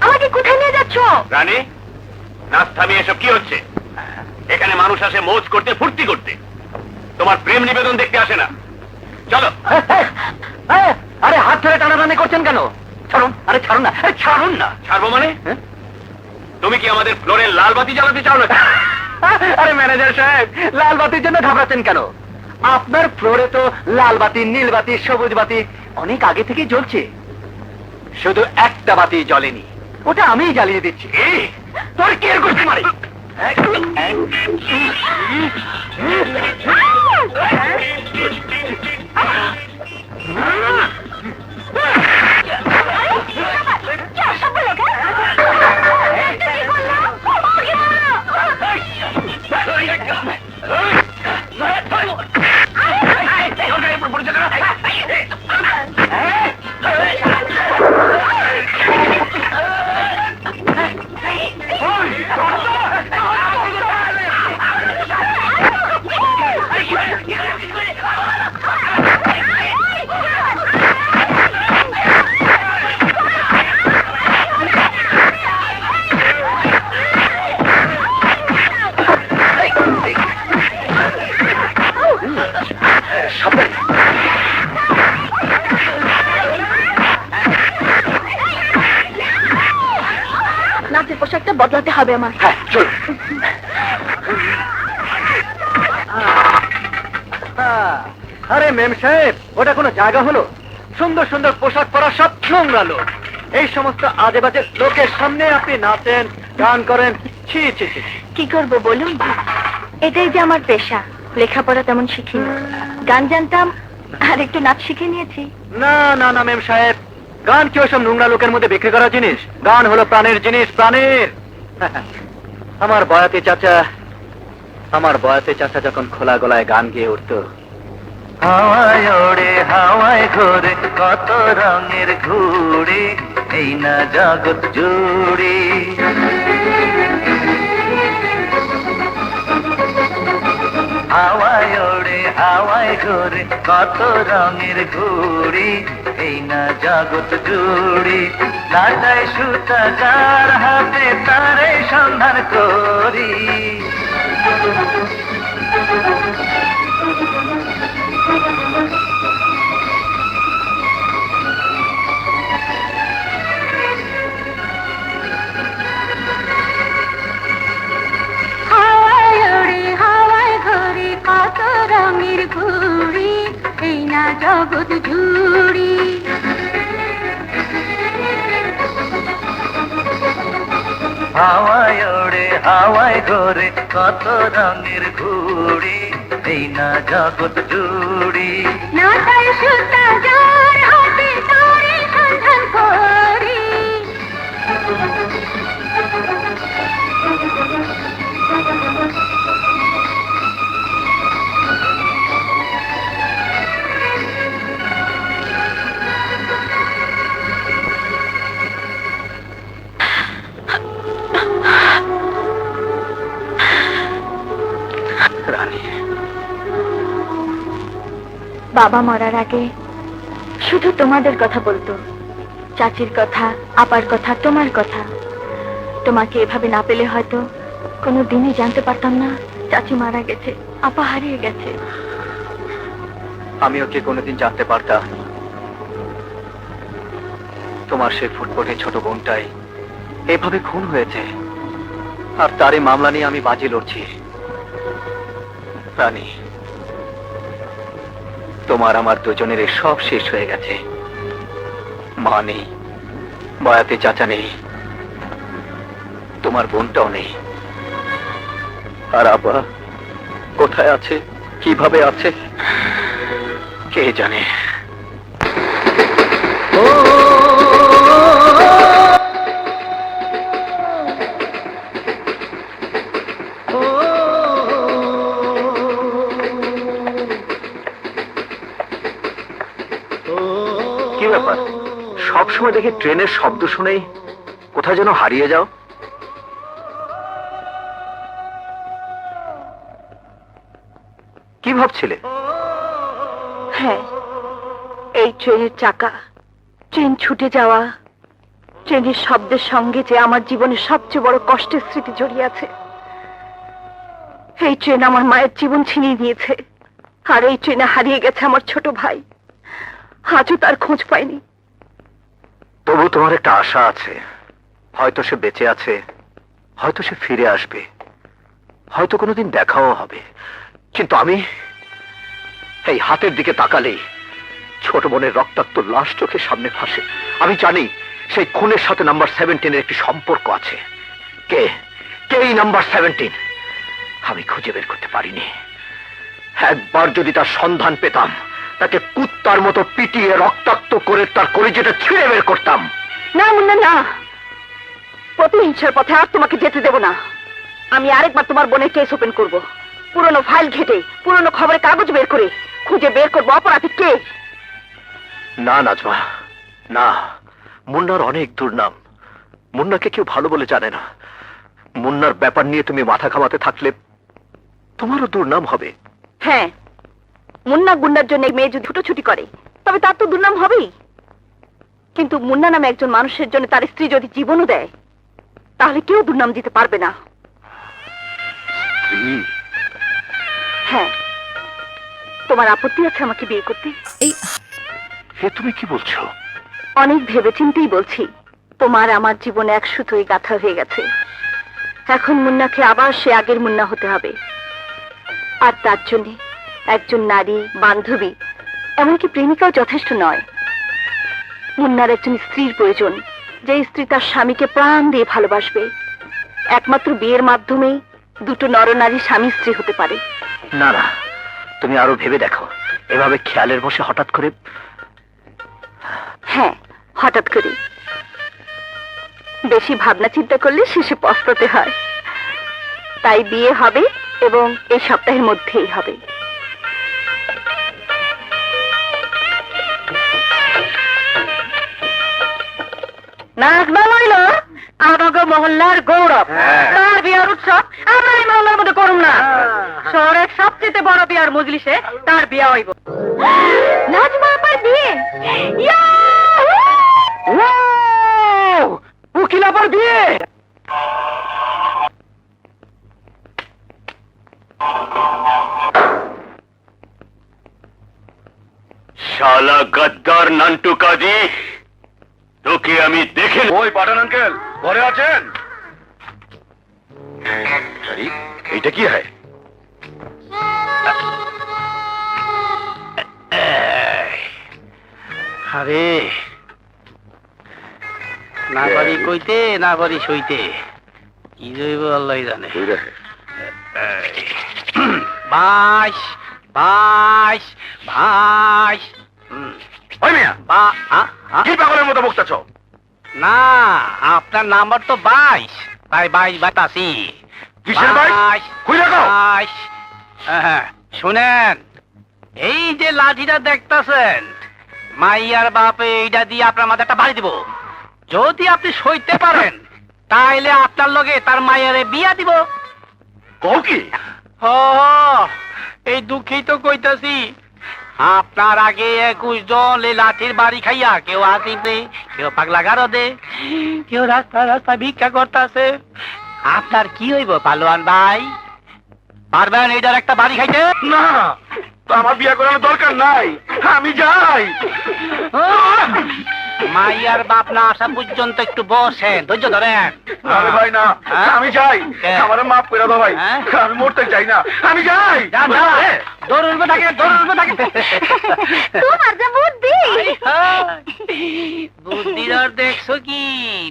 আমাকে কোথায় নিয়ে যাচ্ছ? রানী, নাচ থামিয়ে এসব কি হচ্ছে? এখানে মানুষ আসে মৌজ করতে, ফুর্তি করতে। তোমার প্রেম নিবেদন দেখতে আসে না। চলো। আরে হাত ধরে টানাটানি করছেন কেন? ছাড়ুন, আরে ছাড়ুন না, আরে ছাড়ুন না। ছাড়বো মানে? তুমি কি আমাদের ফ্লোরে লাল বাতি জ্বালাতে চাও না? আরে ম্যানেজার সাহেব, লাল বাতির জন্য ঘাবড়াচ্ছেন কেন? আপনার ফ্লোরে তো লাল বাতি, নীল বাতি, সবুজ বাতি অনেক আগে থেকেই জ্বলছে। শুধু একটা বাতি জ্বলেনি, ওটা আমিই জ্বালিয়ে দিচ্ছি। তোর কি এর করতে মারি? নাচের পোশাকটা বদলাতে হবে আমার। হ্যাঁ চল। আরে মেম সাহেব, ওটা কোনো জায়গা হলো? সুন্দর সুন্দর পোশাক পরা সব নোংরা লোক। এই সমস্ত আজে বাজে লোকের সামনে আপনি নাচেন, গান করেন, ছি ছি ছি। কি করব বলুন? এটাই যে আমার পেশা। লেখাপড়া তেমন শিখিনি, গান জানতাম আর একটু নাচ শিখে নিয়েছি। না না না মেম সাহেব, গান কি ওসব নোংরা লোকের মধ্যে বিক্রি করার জিনিস? গান হলো প্রাণের জিনিস, প্রাণের। আমার বয়াতে চাচা যখন খোলা গলায় গান গেয়ে উঠতো, হাওয়ায় ওড়ে হাওয়ায় ঘোরে কত রঙের ঘুড়ি, এই না জগৎ জুড়ি। হাওয়ায় ওড়ে হাওয়ায় ঘোরে কত রঙের ঘুড়ি, এই না জগৎ জুড়ি। নাটায় সুতা যার হাতে তারে সন্ধান করি। হাওয়ায় ওড়ে হাওয়ায় ঘোরে কত রঙের ঘুড়ি, এই না জগৎ জুড়ি। হাওয়ায় ওড়ে হাওয়ায় ঘোরে কত রঙের ঘুড়ি, এই না জগৎ জুড়ি। নাটায় সুতা যার হাতে তারে সন্ধান করি। রানী, বাবা মরার আগে শুধু তোমাদের কথা বলতো, চাচির কথা, আপার কথা, তোমার কথা। তোমাকে এভাবে না পেলে হয়তো কোনো দিনই জানতে পারতাম না চাচি মারা গেছে, আপা হারিয়ে গেছে। আমিও কি কোনোদিন জানতে পারতাম তোমার সেই ফুটফুটে ছোট বোনটাই এভাবে খুন হয়েছে, আর তারই মামলা নিয়ে আমি বাজি লড়ছি। রানী, তোমার আমার দুজনের সব শেষ হয়ে গেছে। মা নেই, বয়াতে চাচা নেই, তোমার বোনটাও নেই। আর আপা কোথায় আছে, কিভাবে আছে, কে জানে। কি ব্যাপার, সবসময় দেখি ট্রেনের শব্দ শুনেই কোথায় যেন হারিয়ে যাও? কি ভাবছিলে? হ্যাঁ, এই ট্রেনের চাকা, ট্রেন ছুটে যাওয়া, ট্রেনের শব্দের সঙ্গে যে আমার জীবনের সবচেয়ে বড় কষ্টের স্মৃতি জড়িয়ে আছে। এই ট্রেন আমার মায়ের জীবন ছিনিয়ে নিয়েছে, আর এই ট্রেনে হারিয়ে গেছে আমার ছোট ভাই। আজও তার খোঁজ পাইনি। তবু তোমার একটা আশা আছে, হয়তো সে বেঁচে আছে, হয়তো সে ফিরে আসবে, হয়তো কোনোদিন দেখাও হবে। কিন্তু আমি এই হাতের দিকে তাকালেই ছোট বোনের রক্তাক্ত লাশ চোখের সামনে ভাসে। আমি জানি সেই খুনের সাথে নাম্বার 17-এর একটি সম্পর্ক আছে। কে কে এই নাম্বার 17? আমি খুঁজে বের করতে পারিনি। একবার যদি তার সন্ধান পেতাম, তাকে কুত্তার মতো পিটিয়ে রক্তাক্ত করে তার কলিজাটা ছিঁড়ে বের করতাম। না মুন্না, না, প্রতিহিংসার পথে আর তোমাকে যেতে দেব না। আমি আরেকবার তোমার বোনের কেস ওপেন করব, পুরনো ফাইল ঘেটে, পুরনো খবরের কাগজ বের করে খুঁজে বের করবো অপরাধী কে। না নাজমা, না। মুন্নার অনেক দুর্নাম, মুন্নাকে কেউ ভালো বলে জানে না। মুন্নার ব্যাপার নিয়ে তুমি মাথা ঘামাতে থাকলে তোমারও দুর্নাম হবে। হ্যাঁ, মুন্না গুন্ডার জন্য এই মেয়ে যদি ছুটোছুটি করে তবে তার তো দুর্নাম হবেই। কিন্তু মুন্না নামে একজন মানুষের জন্য তার স্ত্রী যদি জীবনও দেয়, তাহলে কেউ দুর্নাম দিতে পারবে না। হ্যাঁ, তোমার আপত্তি আছে আমাকে বিয়ে করতে? হে, তুমি কি বলছো? অনেক ভেবেচিন্তেই বলছি। তোমার আমার জীবনে এক সুতোই গাঁথা হয়ে গেছে। এখন মুন্নাকে আবার সে আগের মুন্না হতে হবে, আর তার জন্য একজন নারী, বান্ধবী, এমনকি প্রেমিকাও যথেষ্ট নয়। মুন্নার একজন স্ত্রীর প্রয়োজন, যে স্ত্রী তার স্বামীকে প্রাণ দিয়ে ভালোবাসবে। একমাত্র বিয়ের মাধ্যমেই দুটো নরনারী স্বামী স্ত্রী হতে পারে। না না, তুমি আরো ভেবে দেখো। এভাবে খেয়ালের বসে হঠাৎ করে। হ্যাঁ, হঠাৎ করে। বেশি ভাবনা চিন্তা করলে শেষে পস্তাতে হয়। তাই বিয়ে হবে, এবং এই সপ্তাহের মধ্যেই হবে। আমাকে মহল্লার গৌরব, তার বিয়ার উৎসব আমরা এই মহল্লার মধ্যে করুন না। শহরের সবচেয়ে বড় বিয়ার মজলিসে তার বিয়া হইব। নাজমা আপার বিয়ে, উকিল আবার বিয়ে। শালা গদ্দার নান্টু কাজী, তোকে আমি দেখে। ওই পাঠান আঙ্কেল ঘরে আছেন? এইটা কি হয়? আরে না পারি কইতে, না পারি সইতে, কি জৈব আল্লাহ জানে। বাইশ বাইশ বাইশ। ওই মিয়া, কি পাগলের মতো বকতেছ? না, আপনার নাম্বার তো 22, তাই 22 বাতাসি। কিসের 22? খুইলা কও। শুনেন, এই যে লাঠিটা দেখতাছেন, মাইয়ার বাপে এইটা দিয়ে আপনার মাথাটা বাড়ি দিব। যদি আপনি সইতে পারেন, তাইলে আপনার লগে তার মায়ের বিয়া দিব। কও কি? হ সেই দুঃখেই তো কইতাছি আপনার আগে 21 জন এই লাঠির বাড়ি খাইয়া কেউ আসিবে, কেউ পাগলা গারদে, কেউ রাস্তা রাস্তা ভিক্ষা করতেছে। আপনার কি হইব পালোয়ান ভাই? পারবেন এইটার একটা বাড়ি খাইতে? না, আমার বিয়ে করানোর দরকার নাই, আমি যাই। মাইয়ার বাপ না আসা পর্যন্ত একটু বসেন, ধৈর্য ধরেন। আরে ভাই না, হ্যাঁ? আমি যাই, হ্যাঁ। আমারে মাফ করে দাও ভাই, হ্যাঁ? আমি মরতে চাই না, আমি যাই। যান, যান, দৌড়বে থাকে, দৌড়বে থাকে। তোমার যে বুদ্ধি! বুদ্ধির আর দেখছো কি?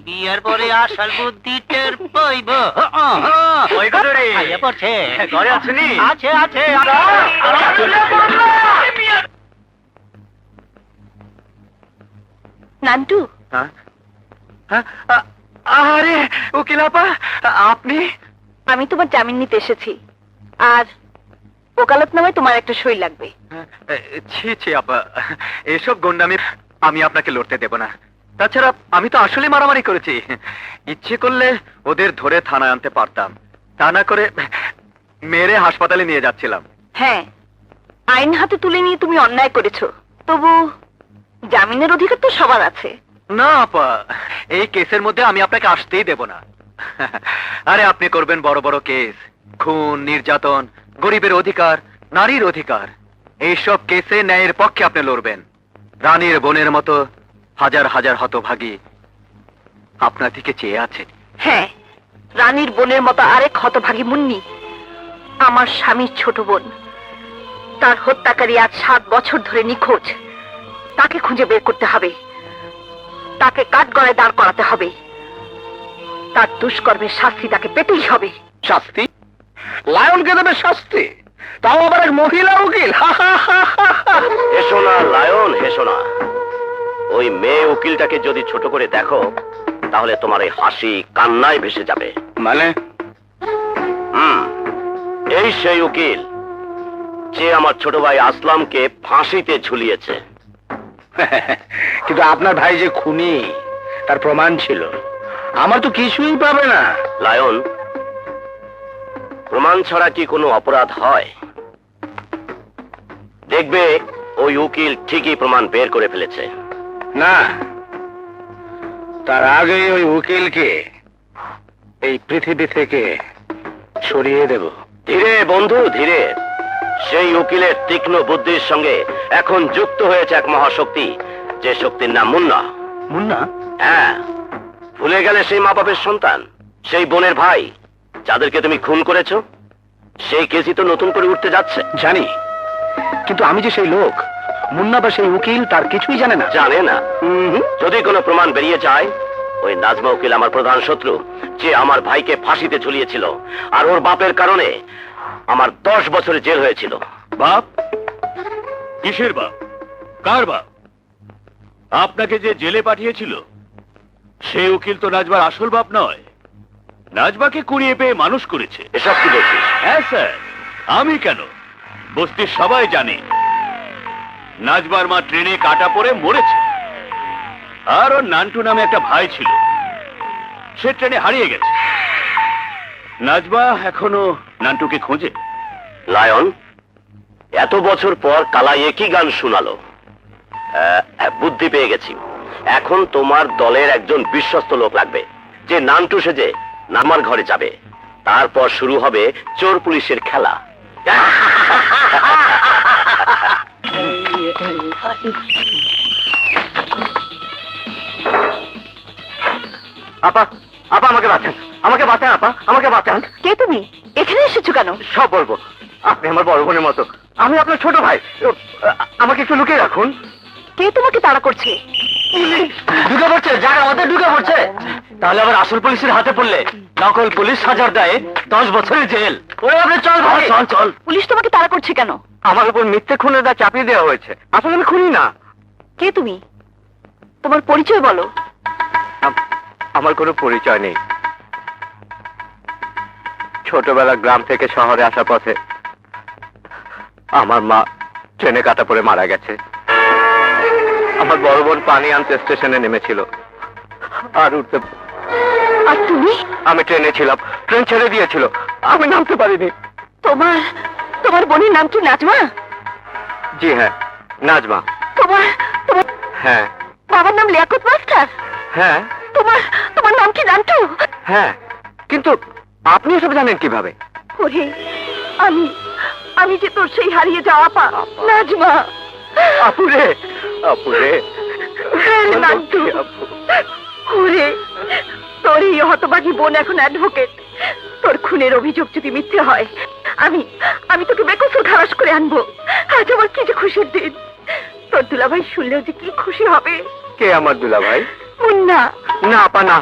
বিয়ার পরে আসল বুদ্ধি টের পাইব। ওই ঘরে রে। আইয়া পড়ছে। ঘরে আছেনি? আছে, আছে। নান্টু, আরে উকিল আপা, আপনি? আমি তোমার জামিন নিতে এসেছি, আর ওকালতনামায় তোমার একটা সই লাগবে। ছি ছি আপা, এসব গন্ডামি আমি আপনাকে লড়তে দেব না। তাছাড়া আমি তো আসলে মারামারি করেছি, ইচ্ছে করলে ওদের ধরে থানায় আনতে পারতাম, তা না করে মেরে হাসপাতালে নিয়ে যাচ্ছিলাম। হ্যাঁ, আইন হাতে তুলে নিয়ে তুমি অন্যায় করেছো, তবু জামিনের অধিকার তো সবার আছে। না আপা, এই কেসের মধ্যে আমি আপনাকে আসতেই দেব না। আরে আপনি করবেন বড় বড় কেস, খুন, নির্যাতন, গরিবের অধিকার, নারীর অধিকার, এইসব কেসে ন্যায়ের পক্ষে আপনি লড়বেন। রানীর বোনের মতো হাজার হাজার হতভাগী আপনার দিকে চেয়ে আছে। হ্যাঁ, রানীর বোনের মতো আরেক হতভাগী মুন্নি আমার স্বামীর ছোট বোন। তার হত্যাকারী আজ 7 বছর ধরে নিখোঁজ। তাকে খুঁজে বের করতে হবে, তাকে কাঠগড়ায় দাঁড় করাতে হবে, তার দুষ্কর্মের শাস্তি তাকে পেতেই হবে। শাস্তি? লায়নকে দেবে শাস্তি, তাও আবার এক মহিলা উকিল? হেসো না লায়ন, হেসো না। ওই মেয়ে উকিলটাকে যদি ছোট করে দেখো, তাহলে তোমার এই হাসি কান্নায় ভেসে যাবে। মানে? এই সেই উকিল যে আমার ছোট ভাই আসলামকে ফাঁসিতে ঝুলিয়েছে। কিন্তু আপনার ভাই যে খুনি, তার প্রমাণ ছিল। আমার তো কিছুই পাবে না। লায়ন, প্রমাণ ছাড়া কি কোনো অপরাধ হয়? দেখবে ওই উকিল ঠিকই প্রমাণ বের করে ফেলেছে। না, তার আগে ওই উকিলকে এই পৃথিবী থেকে সরিয়ে দেব। ধীরে বন্ধু, ধীরে। সেই উকিলের তীক্ষ্ণ বুদ্ধির সঙ্গে এখন যুক্ত হয়েছে এক মহাশক্তি, যে শক্তির নাম মুন্না। মুন্না? হ্যাঁ, ভুলে গেলে সেই মা বাপের সন্তান, সেই বোনের ভাই যাদেরকে তুমি খুন করেছো? সেই কেসই তো নতুন করে উঠতে যাচ্ছে। জানি, কিন্তু আমি যে সেই লোক, মুন্না বা সেই উকিল তার কিছুই জানে না। জানে না? যদি কোনো প্রমাণ বেরিয়ে যায়, ওই নাজমা উকিল আমার প্রধান শত্রু, যে আমার ভাইকে ফাঁসিতে ঝুলিয়েছিল, আর ওর বাপের কারণে আমার 10 বছরের জেল হয়েছিল। বাপ? কিসের বাপ? কার বাপ? আপনাকে যে জেলে পাঠিয়েছিল সেই উকিল তো নাজবার আসল বাপ নয়। নাজবাকে কুড়িয়ে পেয়ে মানুষ করেছে। এসব কি বলছিস? হ্যাঁ স্যার, আমি কেন, বস্তির সবাই জানে নাজবার মা ট্রেনে কাটা পড়ে মরেছে। আর ওর নান্টু নামে একটা ভাই ছিল, সে ট্রেনে হারিয়ে গেছে। নাজবা এখনো নান্টুকে খোঁজে। লায়ন, এত বছর পর কালাই একই গান শোনালো। বুদ্ধি পেয়ে গেছি। এখন তোমার দলের একজন বিশ্বস্ত লোক লাগবে, যে নান্টু সেজে নামার ঘরে যাবে। তারপর শুরু হবে চোর পুলিশের খেলা। আপা, আপা আমাকে বাঁচান, আমাকে বাঁচান আপা, আমাকে বাঁচান। কে তুমি? এখানে এসেছো কেন? সব বলবো, আপনি আমার বড় বোনের মতো, আমি আপনার ছোট ভাই, আমাকে একটু লুকিয়ে রাখুন। কে তোমাকে তাড়া করছে? ঢুকে পড়ছে, জায়গা আমাদের ঢুকে পড়ছে। তাহলে আবার আসল পুলিশের হাতে পড়লে নকল পুলিশ সাজার দায়ে 10 বছরের জেল। ওরে আপনি চল ভাই, চল চল। পুলিশ তোমাকে তাড়া করছে কেন? আমার উপর মিথ্যে খুনের দা চাপিয়ে দেওয়া হয়েছে, আসলে আমি খুনি না। কে তুমি? তোমার পরিচয় বলো। আমার কোনো পরিচয় নেই। ছোটবেলা গ্রাম থেকে শহরে আসার পথে আমার মা ট্রেনে কাটা পড়ে মারা গেছে। আমার বড় বোন পানি আনতে স্টেশনে নেমেছিল, আর উঠতে, আর তুমি? আমি ট্রেনে ছিলাম, ট্রেন ছেড়ে দিয়েছিল, আমি নামতে পারিনি। তোমার তোমার বোনের নাম কি নাজমা? জি হ্যাঁ, নাজমা। তোমার তোমার হ্যাঁ বাবার নাম লিয়াকত মাস্টার? হ্যাঁ তোমার তোমার নাম কি নান্টু? হ্যাঁ, কিন্তু আপনি এসব জানেন কিভাবে? ওরে, আমি আমি যে তোর সেই হারিয়ে যাওয়া পা নাজমা। আপুরে, আপুরে, হ্যাঁ রে নান্টু। ওরে, তোর এই হতবাগী বোন এখন অ্যাডভোকেট। তোর খুনের অভিযোগ যদি মিথ্যে হয়, আমি আমি তোকে বেকসুর খালাস করে আনবো। আজ আমার কি যে খুশির দিন। তোর দুলাভাই শুনলেও যে কি খুশি হবে। কে আমার দুলা ভাই? মুন্না। না আপা না,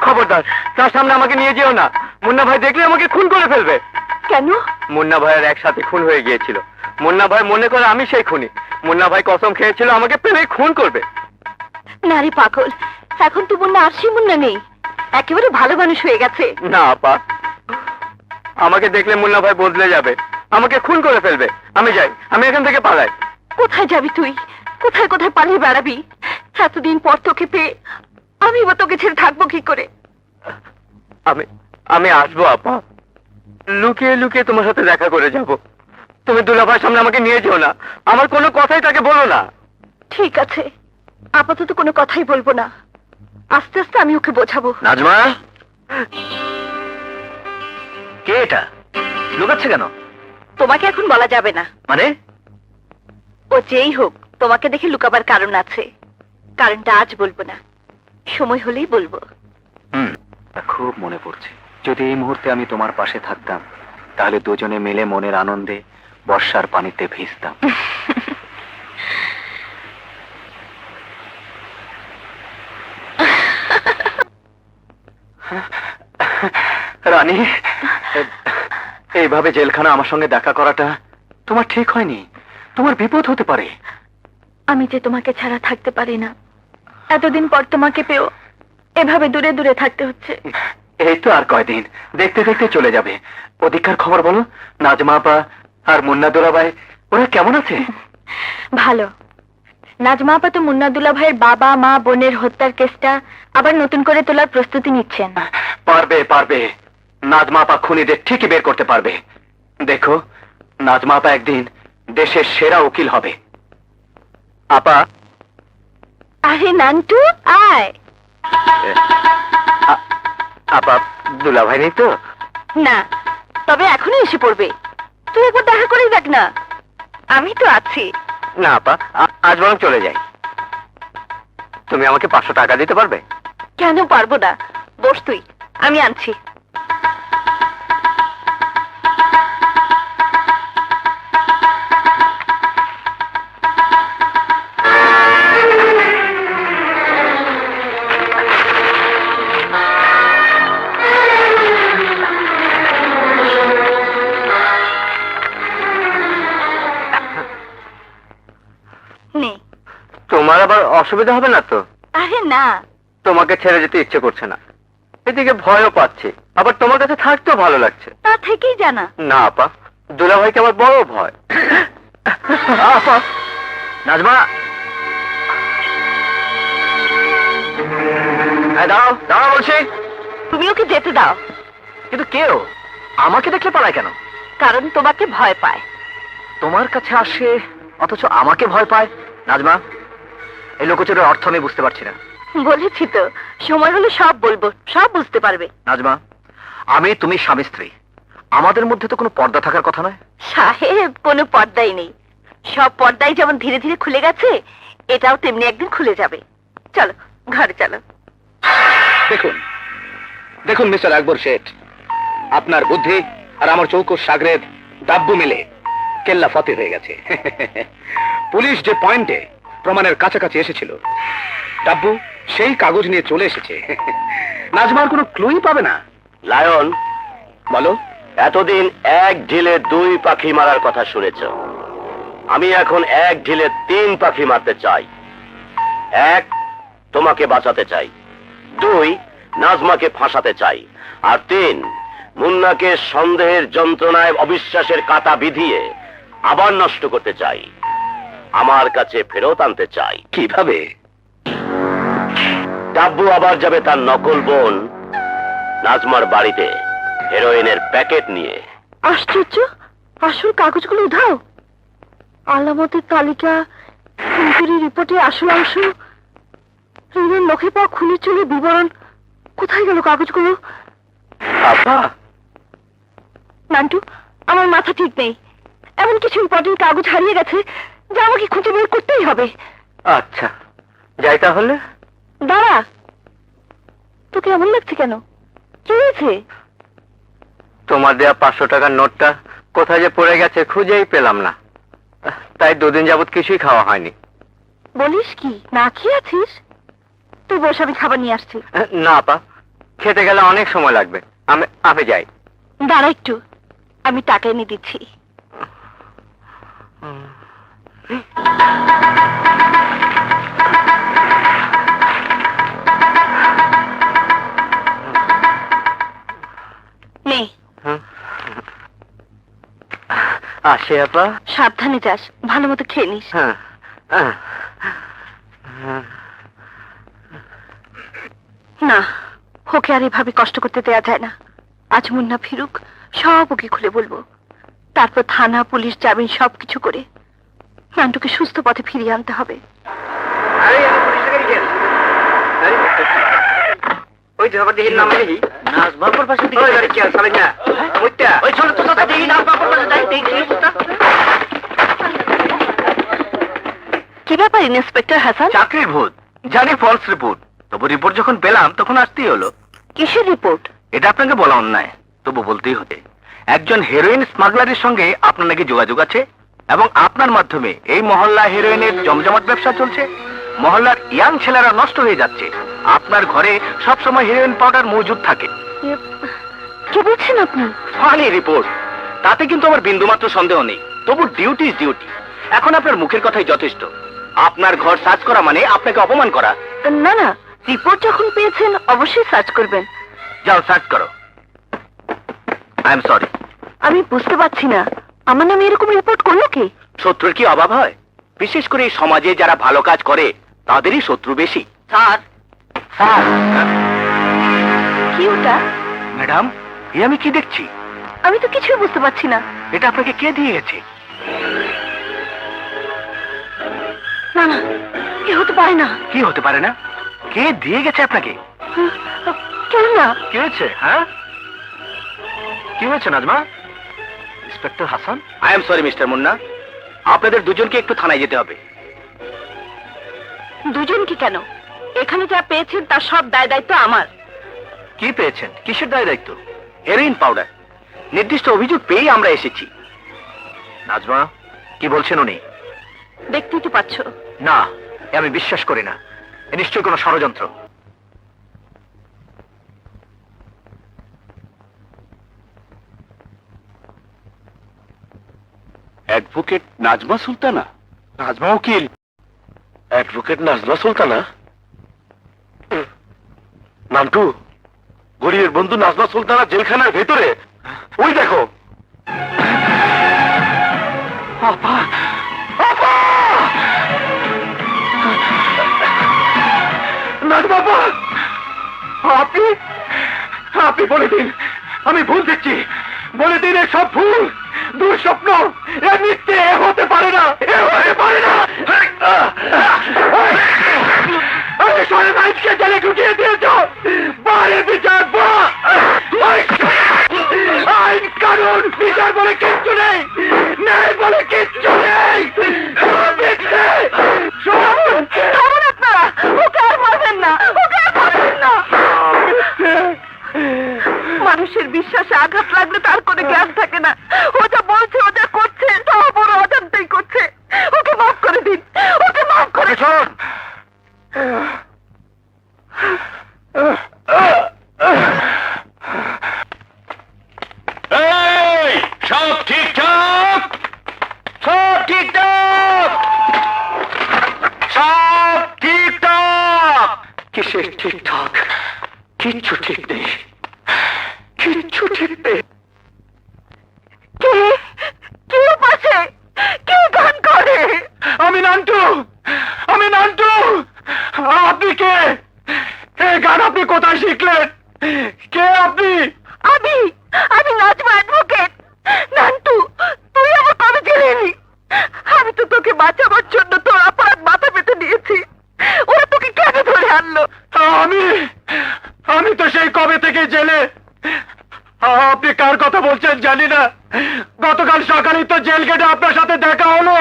খবরদার তার সামনে আমাকে নিয়ে যেও না। মুন্না ভাই দেখলে আমাকে খুন করে ফেলবে। কেন? মুন্না ভাইয়ের একসাথে খুন হয়ে গিয়েছিল। মুন্না ভাই মনে করে আমি সেই খুনি। মুন্না ভাই কসম খেয়েছিল আমাকে পেলেই খুন করবে। নারী পাগল, এখন তো মুন্না আর সেই মুন্না নেই, একেবারে ভালো মানুষ হয়ে গেছে। না আপা, আমাকে দেখলে মুন্না ভাই বদলে যাবে, আমাকে খুন করে ফেলবে। আমি যাই, আমি এখান থেকে পালাই। কোথায় যাবি তুই? কোথায় কোথায় পালিয়ে বেড়াবি? এতদিন পর তোকে পেয়ে আমি বা তোকে ছেড়ে থাকবো কি করে? আমি আমি আসবো আপা, লুকিয়ে লুকিয়ে তোমার সাথে দেখা করে যাব। তুমি দুলাভাইয়ের সামনে আমাকে নিয়ে যেও না, আমার কোনো কথাই তাকে বলো না। ঠিক আছে, আপাতত কোনো কথাই বলবো না, আস্তে আস্তে আমি ওকে বোঝাবো। নাজমা, কে এটা? লুকাচ্ছে কেন? তোমাকে এখন বলা যাবে না। মানে? ও যেই হোক, তোমাকে দেখে লুকাবার কারণ আছে। কারণটা আজ বলবো না, সময় হলেই বলবো। খুব মনে পড়ছে, যদি এই মুহূর্তে আমি তোমার পাশে থাকতাম, তাহলে দুজনে মিলে মনের আনন্দে বর্ষার পানিতে ভিজতাম। রানী, এইভাবে জেলখানা আমার সঙ্গে দেখা করাটা তোমার ঠিক হয়নি। তোমার বিপদ হতে পারে। আমি যে তোমাকে ছাড়া থাকতে পারি না, এতদিন পর তোমাকে পেও এভাবে দূরে দূরে থাকতে হচ্ছে। এই তো আর কয়দিন, দেখতে দেখতে চলে যাবে। ওদিককার খবর বলো, নাজমা আপা আর মুন্না দুলাভাই ওরা কেমন আছে? ভালো। নাজমা আপা তো মুন্না দুলাভাইয়ের বাবা মা বোনের হত্যার কেসটা আবার নতুন করে তোলার প্রস্তুতি নিচ্ছেন। পারবে পারবে, নাজমা আপা খুনিদের ঠিকই বের করতে পারবে। দেখো, নাজমা আপা একদিন দেশের সেরা উকিল হবে। আপা, আরে নান্টু, আয়। আপা, দুলাভাই নেই তো? না, তবে এখনই এসে পড়বে। তুই একবার দেখা করেই দেখ না, আমি তো আছি। না আপা, আজ বরং চলে যাই। তুমি আমাকে 500 টাকা দিতে পারবে? কেন পারবো না, বস তুই, আমি আনছি। নে। তোমার আবার অসুবিধা হবে না তো? আরে না। তোমাকে ছেড়ে যেতে ইচ্ছে করছে না, এদিকে ভয়ও পাচ্ছি, আবার তোমার কাছে থাকতেও ভালো লাগছে। তা থেকেই জানা। না আপা, দুলাভাইকে আমার বড় ভয়। আপা, নাজমা, দাঁড়াও দাঁড়াও বলছি। তুমি ওকে যেতে দাও। কিন্তু কেউ আমাকে দেখলে পালায় কেন? কারণ তোমাকে ভয় পায়। তোমার কাছে আসে অথচ আমাকে ভয় পায়? নাজমা, এই লোকচুরের অর্থ আমি বুঝতে পারছি না। বলেছি তো, সময় হলে সব বলবো, সব বুঝতে পারবে। নাজমা, আমি তুমি স্বামী স্ত্রী, আমাদের মধ্যে তো কোনো পর্দা থাকার কথা নয়। সাহেব, কোনো পর্দাই নেই। সব পর্দাই যেমন ধীরে ধীরে খুলে গেছে, এটাও তেমনি একদিন খুলে যাবে। চলো ঘরে চলো। দেখুন দেখুন মিস্টার আকবর শেঠ, আপনার বুদ্ধি আর আমার চৌকস সাগরেদ দাব্বু মিলে কেল্লা ফতে হয়ে গেছে। পুলিশ যে পয়েন্টে প্রমাণের কাছাকাছি এসেছিল, ডাব্বু সেই কাগজ নিয়ে চলে এসেছে। নাজমার কোনো ক্লুই পাবে না। লায়ন, বলো। এতদিন এক ঢিলে 2 পাখি মারার কথা শুনেছ, আমি এখন এক ঢিলে 3 পাখি মারতে চাই। 1, তোমাকে বাঁচাতে চাই। 2, নাজমাকে ফাঁসাতে চাই। আর 3, মুন্নাকে সন্দেহের যন্ত্রণায় অবিশ্বাসের কাঁটা বিধিয়ে আবার নষ্ট করতে চাই, আমার কাছে ফেরত আনতে চাই। কিভাবে? ডাব্বু আবার যাবে তার নকল বোন নাজমার বাড়িতে হেরোইনের প্যাকেট নিয়ে। আশ্চর্য, আসল কাগজগুলো উধাও, আলামতের তালিকা, ইনকোয়ারি রিপোর্টে আসল অংশ, ঋণের নখে পাওয়া খুনির চুলের বিবরণ, কোথায় গেল কাগজগুলো? আপা, নান্টু, আমার মাথা ঠিক নেই, এমন কিছু ইম্পর্টেন্ট কাগজ হারিয়ে গেছে যা আমাকে খুঁজে বের করতেই হবে। আচ্ছা যাই তাহলে। দাঁড়া, তোকে এমন লাগছে কেন? কি হয়েছে? তোমার দেয়া 500 টাকার নোটটা কোথায় যে পড়ে গেছে খুঁজেই পেলাম না, তাই 2 দিন যাবত কিছুই খাওয়া হয়নি। বলিস কি, না খেয়ে আছিস? তুই বস, আমি খাবার নিয়ে আসছি। না আপা, খেতে গেলে অনেক সময় লাগবে, আমি যাই। দাঁড়া একটু, আমি টাকা এনে দিচ্ছি। নে, আসে আপা। সাবধানে যাস, ভালো মতো খেয়ে নিস। হ্যাঁ, না, ওকে আর এভাবে কষ্ট করতে দেয়া যায় না। আজ মুন্না ফিরুক, সব ওকে খুলে বলবো। তারপর থানা, পুলিশ, জামিন সবকিছু করে নান্টুকে সুস্থ পথে ফিরিয়ে আনতে হবে। ওই যে দেখি নাম দেখি নাজবাপুর পাশে দিকে গাড়ি কি আছে না ওইটা ওই ছোট ছোট দেখি নাজবাপুর পাশে যাই দেখি। কি ব্যাপার ইন্সপেক্টর হাসান? চাকরির ভূত, জানি ফলস রিপোর্ট, তবু রিপোর্ট যখন পেলাম তখন আসতেই হলো। কিসের রিপোর্ট? এটা আপনাকে বলা অন্যায়, তবু বলতেই হতে। একজন হেরোইন স্মাগলারের সঙ্গে আপনার নাকি যোগাযোগ আছে এবং আপনার মাধ্যমে এই মহল্লা হেরোইনের জমজমাট ব্যবসা চলছে। মহল্লার ইয়াং ছেলেরা নষ্ট হয়ে যাচ্ছে। আপনার ঘরে সবসময় হেরোইন পাউডার মজুদ থাকে। কি বলছেন আপনি? ফানি রিপোর্ট, তাতে কিন্তু আমার বিন্দুমাত্র সন্দেহ নেই, তবু ডিউটি ইজ ডিউটি। এখন আপনার মুখের কথাই যথেষ্ট। আপনার ঘর সার্চ করা মানে আপনাকে অপমান করা। না না, রিপোর্ট যখন পেয়েছেন অবশ্যই সার্চ করবেন। যাও সার্চ করো। I am sorry. আমি বুঝতে পারছি না, আমার নামে এরকম রিপোর্ট করলো কে? শত্রুর কি অভাব হয়? বিশেষ করে এই সমাজে যারা ভালো কাজ করে তাদেরই শত্রু বেশি। Sir, sir. কি ওটা? ম্যাডাম, এই আমি কি দেখছি? আমি তো কিছুই বুঝতে পারছি না। এটা আপনাকে কে দিয়ে গেছে? না না, এ হতে পারে না। কি হতে পারে না? কে দিয়ে গেছে আপনাকে? কেন না? কি হয়েছে? হ্যাঁ, কি হয়েছে Najma? Inspector Hasan. I am sorry mister Munna, আপনাদের দুজনকে একটু থানায় যেতে হবে। দুজনকে কেন? এখানে যা পেয়েছেন তার সব দায় দায়িত্ব আমার। কি পেয়েছেন? কিসের দায় দায়িত্ব? Heroin powder. নির্দিষ্ট অভিযোগ পেয়েই আমরা এসেছি। নাজমা, কি বলছেন উনি? দেখতেই তো পাচ্ছ। না, এ আমি বিশ্বাস করি না। এ নিশ্চয়ই কোনো ষড়যন্ত্র। অ্যাডভোকেট নাজমা সুলতানা? নাজমা উকিল? অ্যাডভোকেট নাজমা সুলতানা? নান্টু, গরিবের বন্ধু নাজমা সুলতানা জেলখানার ভেতরে। ওই দেখো। আপা, আপা! নাজমা আপা! আপনি বলে দিন, আমি ভুল দেখছি। বলে দিন, সব ভুল, দুঃস্বপ্ন, এ মিথ্যে, এ হতে পারে না, এ হতে পারে না। সাড়ে বাইশকে জেলে ঢুকিয়ে দিয়েছ, বাইরে বিচার আইন কানুন বিচার বলে কিচ্ছু নেই, ন্যায় বলে কিচ্ছু নেই। সব মিথ্যে, সব মিথ্যে। থামুন আপনারা, ওকে আর মারবেন না, ওকে আর মারবেন না। মানুষের বিশ্বাসে আঘাত লাগলে তার কোনো জ্ঞান থাকে না। ও যা বলছে, ও যা করছে, সব বড় অজান্তেই করছে। ওকে মাফ করে দিন, ওকে মাফ করে শোন, এই, সব ঠিকঠাক? বাঁচাবার জন্য তোর অপরাধ মাথা পেতে নিয়েছি। ওরা তোকে কেন ধরে আনলো? আমি তো সেই কবে থেকে জেলে। আপনি কার কথা বলছেন জানি না। গতকাল সকালে তো জেল গেটে আপনার সাথে দেখা হলো।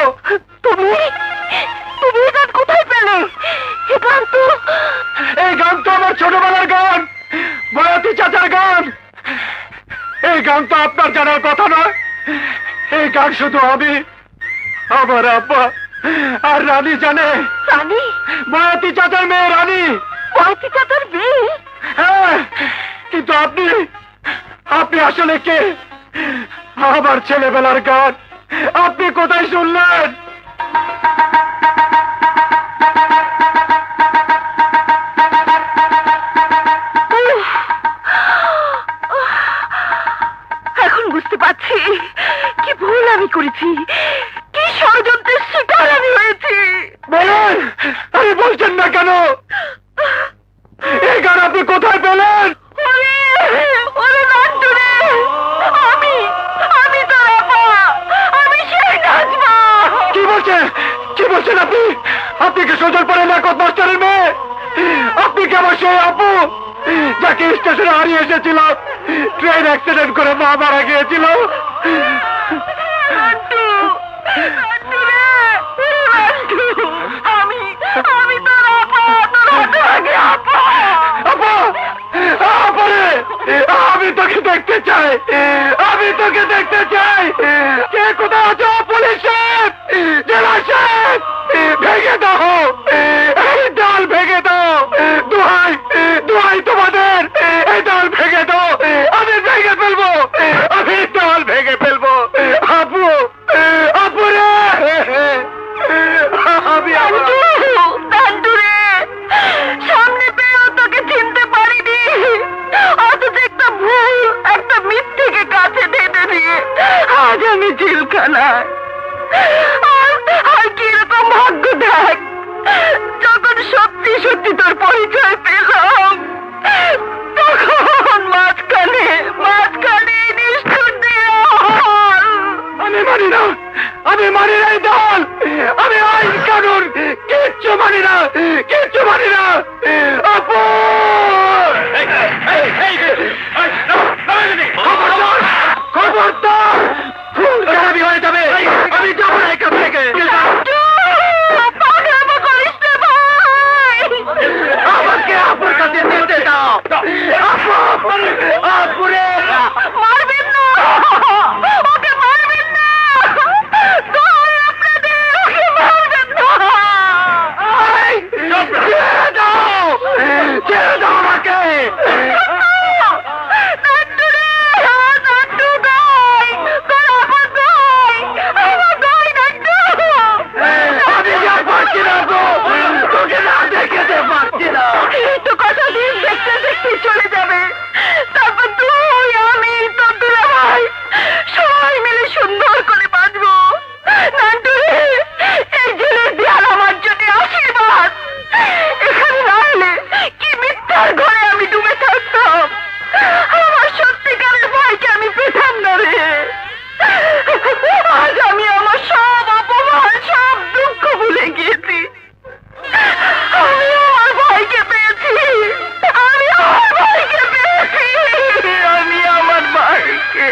তুমি তুমি এই গান কোথায় পেলে? এই গান তো আমার ছোটবেলার গান, বয়াতি চাচার গান। এই গান তো আপনার জানার কথা নয়। এই গান শুধু আমি, আমার আব্বা আর রানী জানে। রানী? বয়াতি চাচার মেয়ে রানী। বয়াতি চাচার মেয়ে? হ্যাঁ, কিন্তু আপনি আসলে কে? আমার ছেলেবেলার গান আপনি কোথায় শুনলেন? এখন বুঝতে পারছি কি ভুল আমি করেছি, কি ষড়যন্ত্রের শিকার আমি হয়েছি। বলেন, আরে বলছেন না কেন? এই গান আপনি কোথায় পেলেন? ওরে নান্টু রে, আমি তোর আপা, আমি সেই নাজমা। কি বলছেন আপনি? আপনি কি সজল পড়েন একত মাস্টারের মেয়ে? আপনি কি আমার সেই আপু যাকে স্টেশনে হারিয়ে এসেছিল, ট্রেন অ্যাক্সিডেন্ট করে মা মারা গিয়েছিল? নান্টু, নান্টু রে, নান্টু, আমি তোর আপা, তোর হাতে আগে আপা। আমি তোকে দেখতে চাই, কে কোথায় আছো? পুলিশ সাহেব, জেলা সাহেব, ভেঙে দাও এই ডাল, ভেঙে দাও। দোহাই তোমাদের, এই ডাল ভেঙে দাও। আমি ভেঙে ফেলবো, আমি ডাল ভেঙে ফেলবো। আপু রে, আমি নান্টু রে, সামনে পেয়েও তোকে চিনতে পারিনি, অথচ একটা ভুল, একটা মিথ্যেকে কাছে টেনে দিয়ে আজ আমি জেলখানায়। আর কিরকম ভাগ্য দেখ, যখন সত্যি সত্যি তোর পরিচয় পেলাম, তখন মাঝখানে নিষ্ঠুর দেওয়াল। আমি মানি না এই দল, আমি আইন কানুন কিচ্ছু মানি না। আপু, খবরদার, ফুল খারাপি হয়ে যাবে। আমি যাবো না এখান থেকে। পাগলামো করিস না ভাই। আমাকে আপুর কাছে যেতে দাও। আপু রে, মারবেন না, ওকে মারবেন না, দোহাই আপনাদের, ওকে মারবেন না। ছেড়ে দাও আমাকে। নান্টু রে, নান্টু গাই, তোর আপন গাই, আমার গাই নান্টু। আমি যা পারছি না গো, তোকে না দেখতে পারছি না। এই তো কটা দিন দেখতে দেখতে চলে যাবে, তারপর তুই, আমি, তোর দুলাভাই সবাই মিলে সুন্দর করে বাঁচবো। নান্টু রে, এই জেলের দেয়াল আমার জন্য আশীর্বাদ। এখানে না এলে কি মিথ্যার ঘরে আমি ডুবে থাকতাম, আমার সত্যিকারের ভাইকে আমি পেতাম না রে। আজ আমি আমার সব অপমান, সব দুঃখ ভুলে গিয়েছি। আমি আমার ভাইকে পেয়েছি, আমি আমার ভাইকে পেয়েছি, আমি আমার ভাইকে।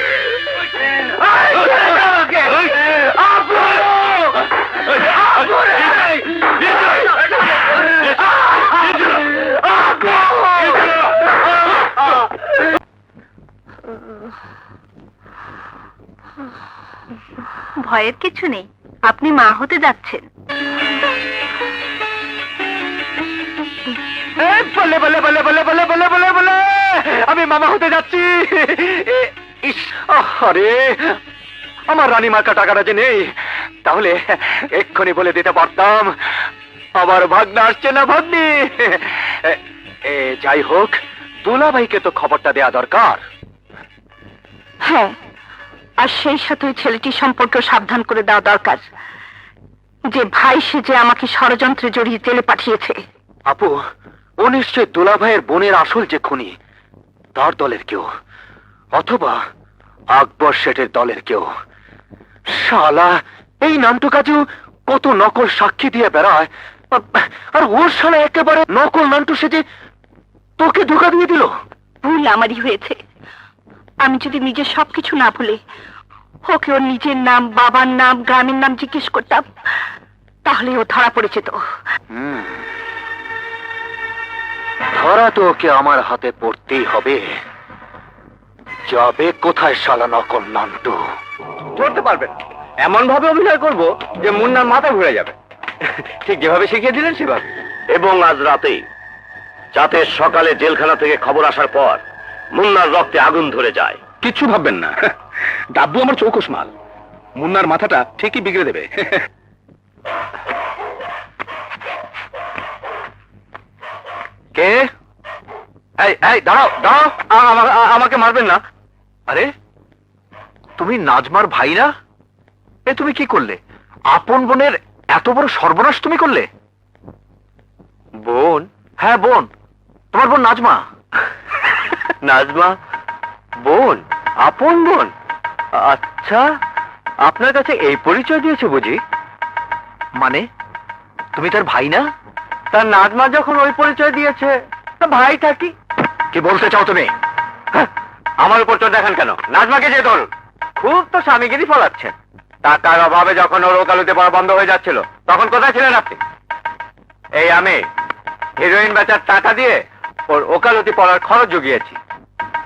ভয়ের কিছু নেই, আপনি মা হতে যাচ্ছেন। বলে বলে বলে বলে বলে বলে বলে বলে আমি মামা হতে যাচ্ছি। ইস, আরে আমার রানীমার টাকাটা যে নেই, তাহলে এক্ষুনি বলে দিতে পারতাম আমার ভাগ্না আসছে না ভাগ্নি। যাই হোক, দুলাভাইকে তো খবরটা দেয়া দরকার। হ্যাঁ, আর সেই সাথে ওই ছেলেটি সম্পর্কে সাবধান করে দেওয়া দরকার, যে ভাই সেজে আমাকে ষড়যন্ত্রে জড়িয়ে জেলে পাঠিয়েছে। আপু, ও নিশ্চয় দুলাভাইয়ের বোনের আসল যে খুনি, তার দলের কেউ, অথবা আকবর শেঠের দলের কেউ। শালা, এই নামটু কাজু কত নকল সাক্ষী দিয়ে বেড়ায়, আর ওর সালে একেবারে নকল নান্টু সেজে তোকে ধোকা দিয়ে দিল। ভুল আমারই হয়েছে। আমি যদি নিজের সবকিছু না ভুলে ওকে ওর নিজের নাম, বাবার নাম, গ্রামের নাম জিজ্ঞেস করতাম, তাহলে ও ধরা পড়েছে তো। ধরা তো ওকে আমার হাতে পড়তেই হবে। যাবে কোথায় শালা নকল নান্টু? ধরতে পারবেন, এমন ভাবে অভিনয় করব যে মুন্নার মাথা ঘুরে যাবে। ঠিক যেভাবে শিখিয়ে দিলেন সেভাবে। এবং আজ রাতেই, যাতে সকালে জেলখানা থেকে খবর আসার পর মুন্নার রক্তে আগুন ধরে যায়। কিচ্ছু ভাববেন না, ডাব্বু আমার চৌকস মাল, মুন্নার মাথাটা ঠিকই বিগড়ে দেবে। কে? এই এই দাঁড়াও দাঁড়াও, আমাকে মারবেন না। আরে তুমি নাজমার ভাই না? এ তুমি কি করলে? আপন বোনের এত বড় সর্বনাশ তুমি করলে? বোন? হ্যাঁ বোন, তোমার বোন নাজমা। নাজমা বোন? আপন বোন? আচ্ছা, আপনার কাছে এই পরিচয় দিয়েছে বুঝি? মানে তুমি তার ভাই না? তার নাজমা যখন ওই পরিচয় দিয়েছে, তা ভাই থাকি। কি বলতে চাও তুমি? আমার উপর চোখ দেখান কেন? নাজমাকে যে ধরুন, খুব তো স্বামীগিরি ফলাচ্ছেন। টাকার অভাবে যখন ওর ওকালতি পড়া বন্ধ হয়ে যাচ্ছিল, তখন কোথায় ছিলেন আপনি? এই আমি হিরোইন বেচার টাকা দিয়ে ওর ওকালতি পড়ার খরচ জুগিয়েছি।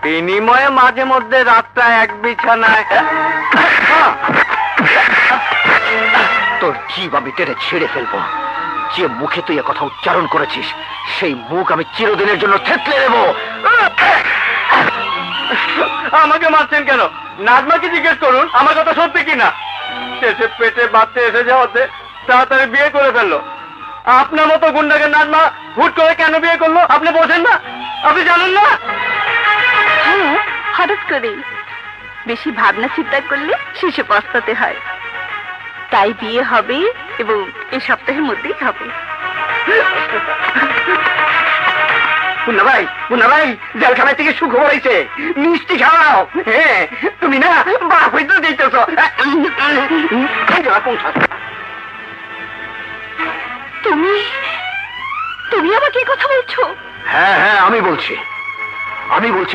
বিনিময়ে মাঝে মধ্যে রাতটা এক বিছানায়। তোর জীব আমি টেনে ছেড়ে ফেলবো। যে মুখে তুই কথা উচ্চারণ করেছিস, সেই মুখ আমি চিরদিনের জন্য থেতলে দেব। আমাকে মারছেন কেন? নাজমাকে জিজ্ঞেস করুন আমার কথা সত্যি কিনা। শেষে পেটে বাচ্চা এসে যাওয়াতে তাড়াতাড়ি বিয়ে করে ফেললো। আপনার মতো গুন্ডাকে নাজমা হুট করে কেন বিয়ে করলো আপনি বোঝেন না? আপনি জানেন না? হ্যাঁ, হঠাৎ করে বেশি ভাবনা চিন্তা করলে শেষে পস্তাতে হয়। তাই বিয়ে হবে এবং এই সপ্তাহের মধ্যেই হবে। মুন্না ভাই, জেলখানায় থেকে সুখবর হয়েছে, মিষ্টি খাওয়াও। হ্যাঁ, তুমি না বাপ হইতে দিতেছ। তুমি তুমি আমাকে এই কথা বলছো? হ্যাঁ হ্যাঁ, আমি বলছি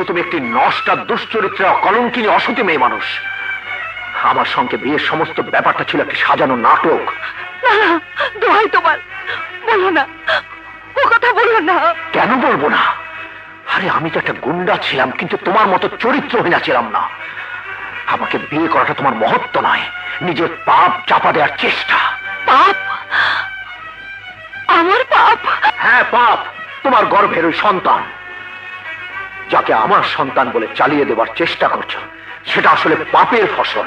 তুমি একটি নষ্টা, দুশ্চরিত্রা, কলঙ্কিনী, অসতী মেয়ে মানুষ। আমার সঙ্গে বিয়ের সমস্ত ব্যাপারটা ছিল একটি সাজানো নাটক। না না, দোহাই তোমার, বলো না, ও কথা বলো না। কেন বলবো না? আরে আমি তো একটা গুন্ডা ছিলাম, কিন্তু তোমার মতো চরিত্রহীনা ছিলাম না। আমাকে বিয়ে করাটা তোমার মহত্ব নয়, নিজের পাপ চাপা দেওয়ার চেষ্টা। পাপ? আমার পাপ? হ্যাঁ পাপ। তোমার গর্ভের ওই সন্তান, যাকে আমার সন্তান বলে চালিয়ে দেবার চেষ্টা করছো, সেটা আসলে পাপের ফসল,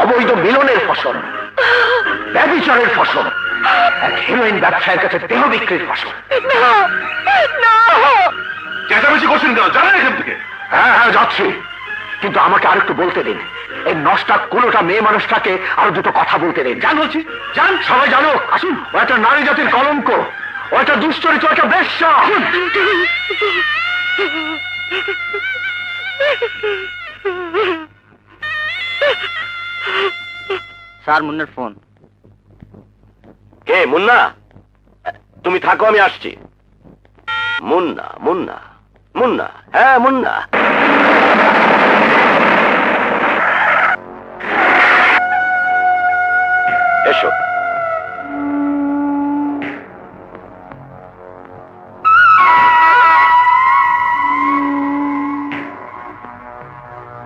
অবৈধ মিলনের ফসল, ব্যভিচারের ফসল, এক হিরোইন ব্যবসায়ের কাছে দেহ বিক্রির ফসল। না না, চেঁচামেচি করছেন কেন? জানেন এখান থেকে? হ্যাঁ হ্যাঁ যাচ্ছি, কিন্তু আমাকে আরেকটু বলতে দিন। এই নষ্টা কোনোটা মেয়ে মানুষটাকে আরো দুটো কথা বলতে দিন। জান বলছি, জান, সবাই জানুক। আসুন, ও একটা নারী জাতির কলঙ্ক, ও একটা দুশ্চরিত্র, একটা বেশ্যা। স্যার, মুন্নার ফোন। কে? মুন্না? তুমি থাকো, আমি আসছি। মুন্না মুন্না মুন্না, হ্যাঁ মুন্না। এসো।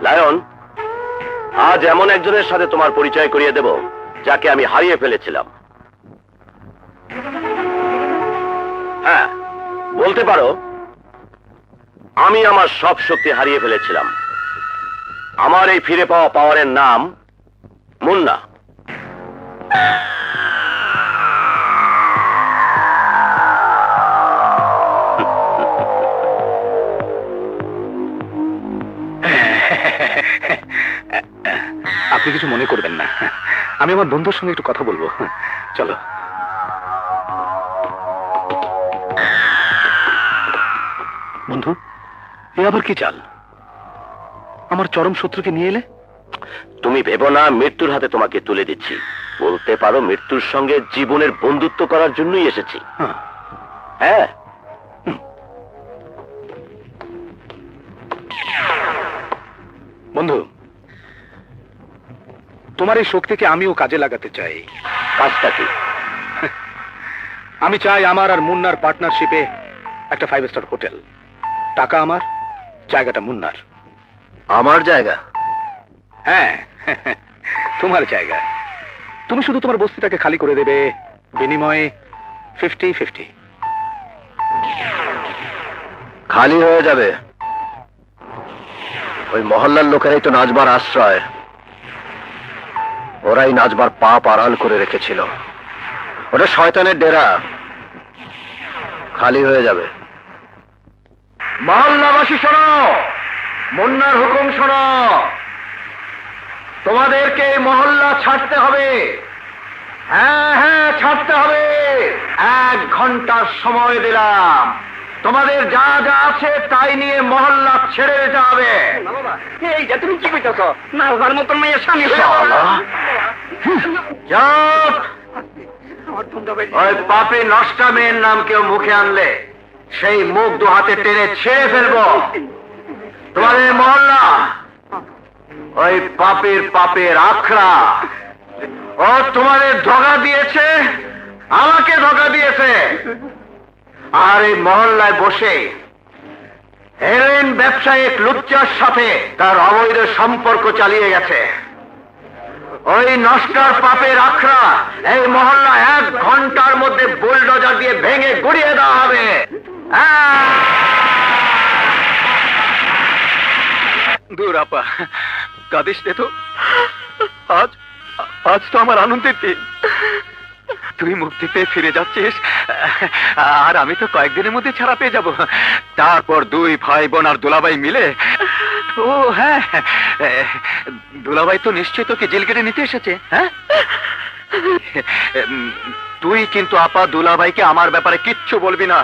লায়ন, আজ এমন একজনের সাথে তোমার পরিচয় করিয়ে দেব যাকে আমি হারিয়ে ফেলেছিলাম। হ্যাঁ, বলতে পারো আমি আমার সব শক্তি হারিয়ে ফেলেছিলাম। আমার এই ফিরে পাওয়া পাওয়ারের নাম মুন্না। আপনি কিছু মনে করবেন না, আমি আমার বন্ধুর সঙ্গে একটু কথা বলবো। চলো। বন্ধু, এ আবার কি চাল? আমার চরম শত্রুকে নিয়ে এলে? তুমি ভেবো না মৃত্যুর হাতে তোমাকে তুলে দিচ্ছি। বলতে পারো মৃত্যুর সঙ্গে জীবনের বন্ধুত্ব করার জন্যই এসেছি। হ্যাঁ, বন্ধু, তোমার এই শক্তিকে আমিও কাজে লাগাতে চাই। কাজটা কি? আমি চাই আমার আর মুন্নার পার্টনারশিপে একটা 5 স্টার হোটেল। টাকা আমার, জায়গাটা মুন্নার। আমার জায়গা? হ্যাঁ, তোমার জায়গা। তুমি শুধু তোমার বস্তিটাকে খালি করে দেবে, বিনিময়ে 50-50। খালি হয়ে যাবে? ওই মহল্লার লোকেরাই তো নাজবার আশ্রয়। ওরাই নাজবার পাপ আড়াল করে রেখেছিল। ওটা শয়তানের ডেরা। খালি হয়ে যাবে। মহল্লাবাসী শোনো, মুন্নার হুকুম শোনো, তোমাদেরকে এই মহল্লা ছাড়তে হবে। হ্যাঁ হ্যাঁ, ছাড়তে হবে। 1 ঘন্টার সময় দিলাম। তোমাদের যা যা আছে তাই নিয়ে মহল্লা ছেড়ে দিতে হবে। এই যে তুমি কি কইতেছ? না ওর মতন মেয়ের স্বামী চুপ! ওই পাপী নষ্টা মেয়ের নাম কেউ মুখে আনলে সেই মুখ 2 হাতে টেনে ছেড়ে ফেলবো। তোমাদের মহল্লা ওই পাপের আখড়া। ও তোমাদের ধোঁকা দিয়েছে, আমাকে ধোঁকা দিয়েছে। আর এই মহল্লায় বসে হেরোইন ব্যবসায়িক লুচ্চার সাথে তার অবৈধ সম্পর্ক চালিয়ে গেছে। ওই নষ্টার পাপের আখড়া এই মহল্লা 1 ঘন্টার মধ্যে বুলডোজার দিয়ে ভেঙে গুড়িয়ে দেওয়া হবে। দূর আপা, কাঁদিস নে তো। আজ তো আমার আনন্দের দিন। তুই মুক্তি পেয়ে ফিরে যাচ্ছিস, আর আমি তো কয়েকদিনের মধ্যে ছাড়া পেয়ে যাব। তারপর 2 ভাই বোন আর দুলাভাই মিলে। ও হ্যাঁ, দুলাভাই তো নিশ্চয় তোকে জেল কেটে নিতে এসেছে। হ্যাঁ, তুই কিন্তু আপা দুলাভাইকে আমার ব্যাপারে কিচ্ছু বলবি না।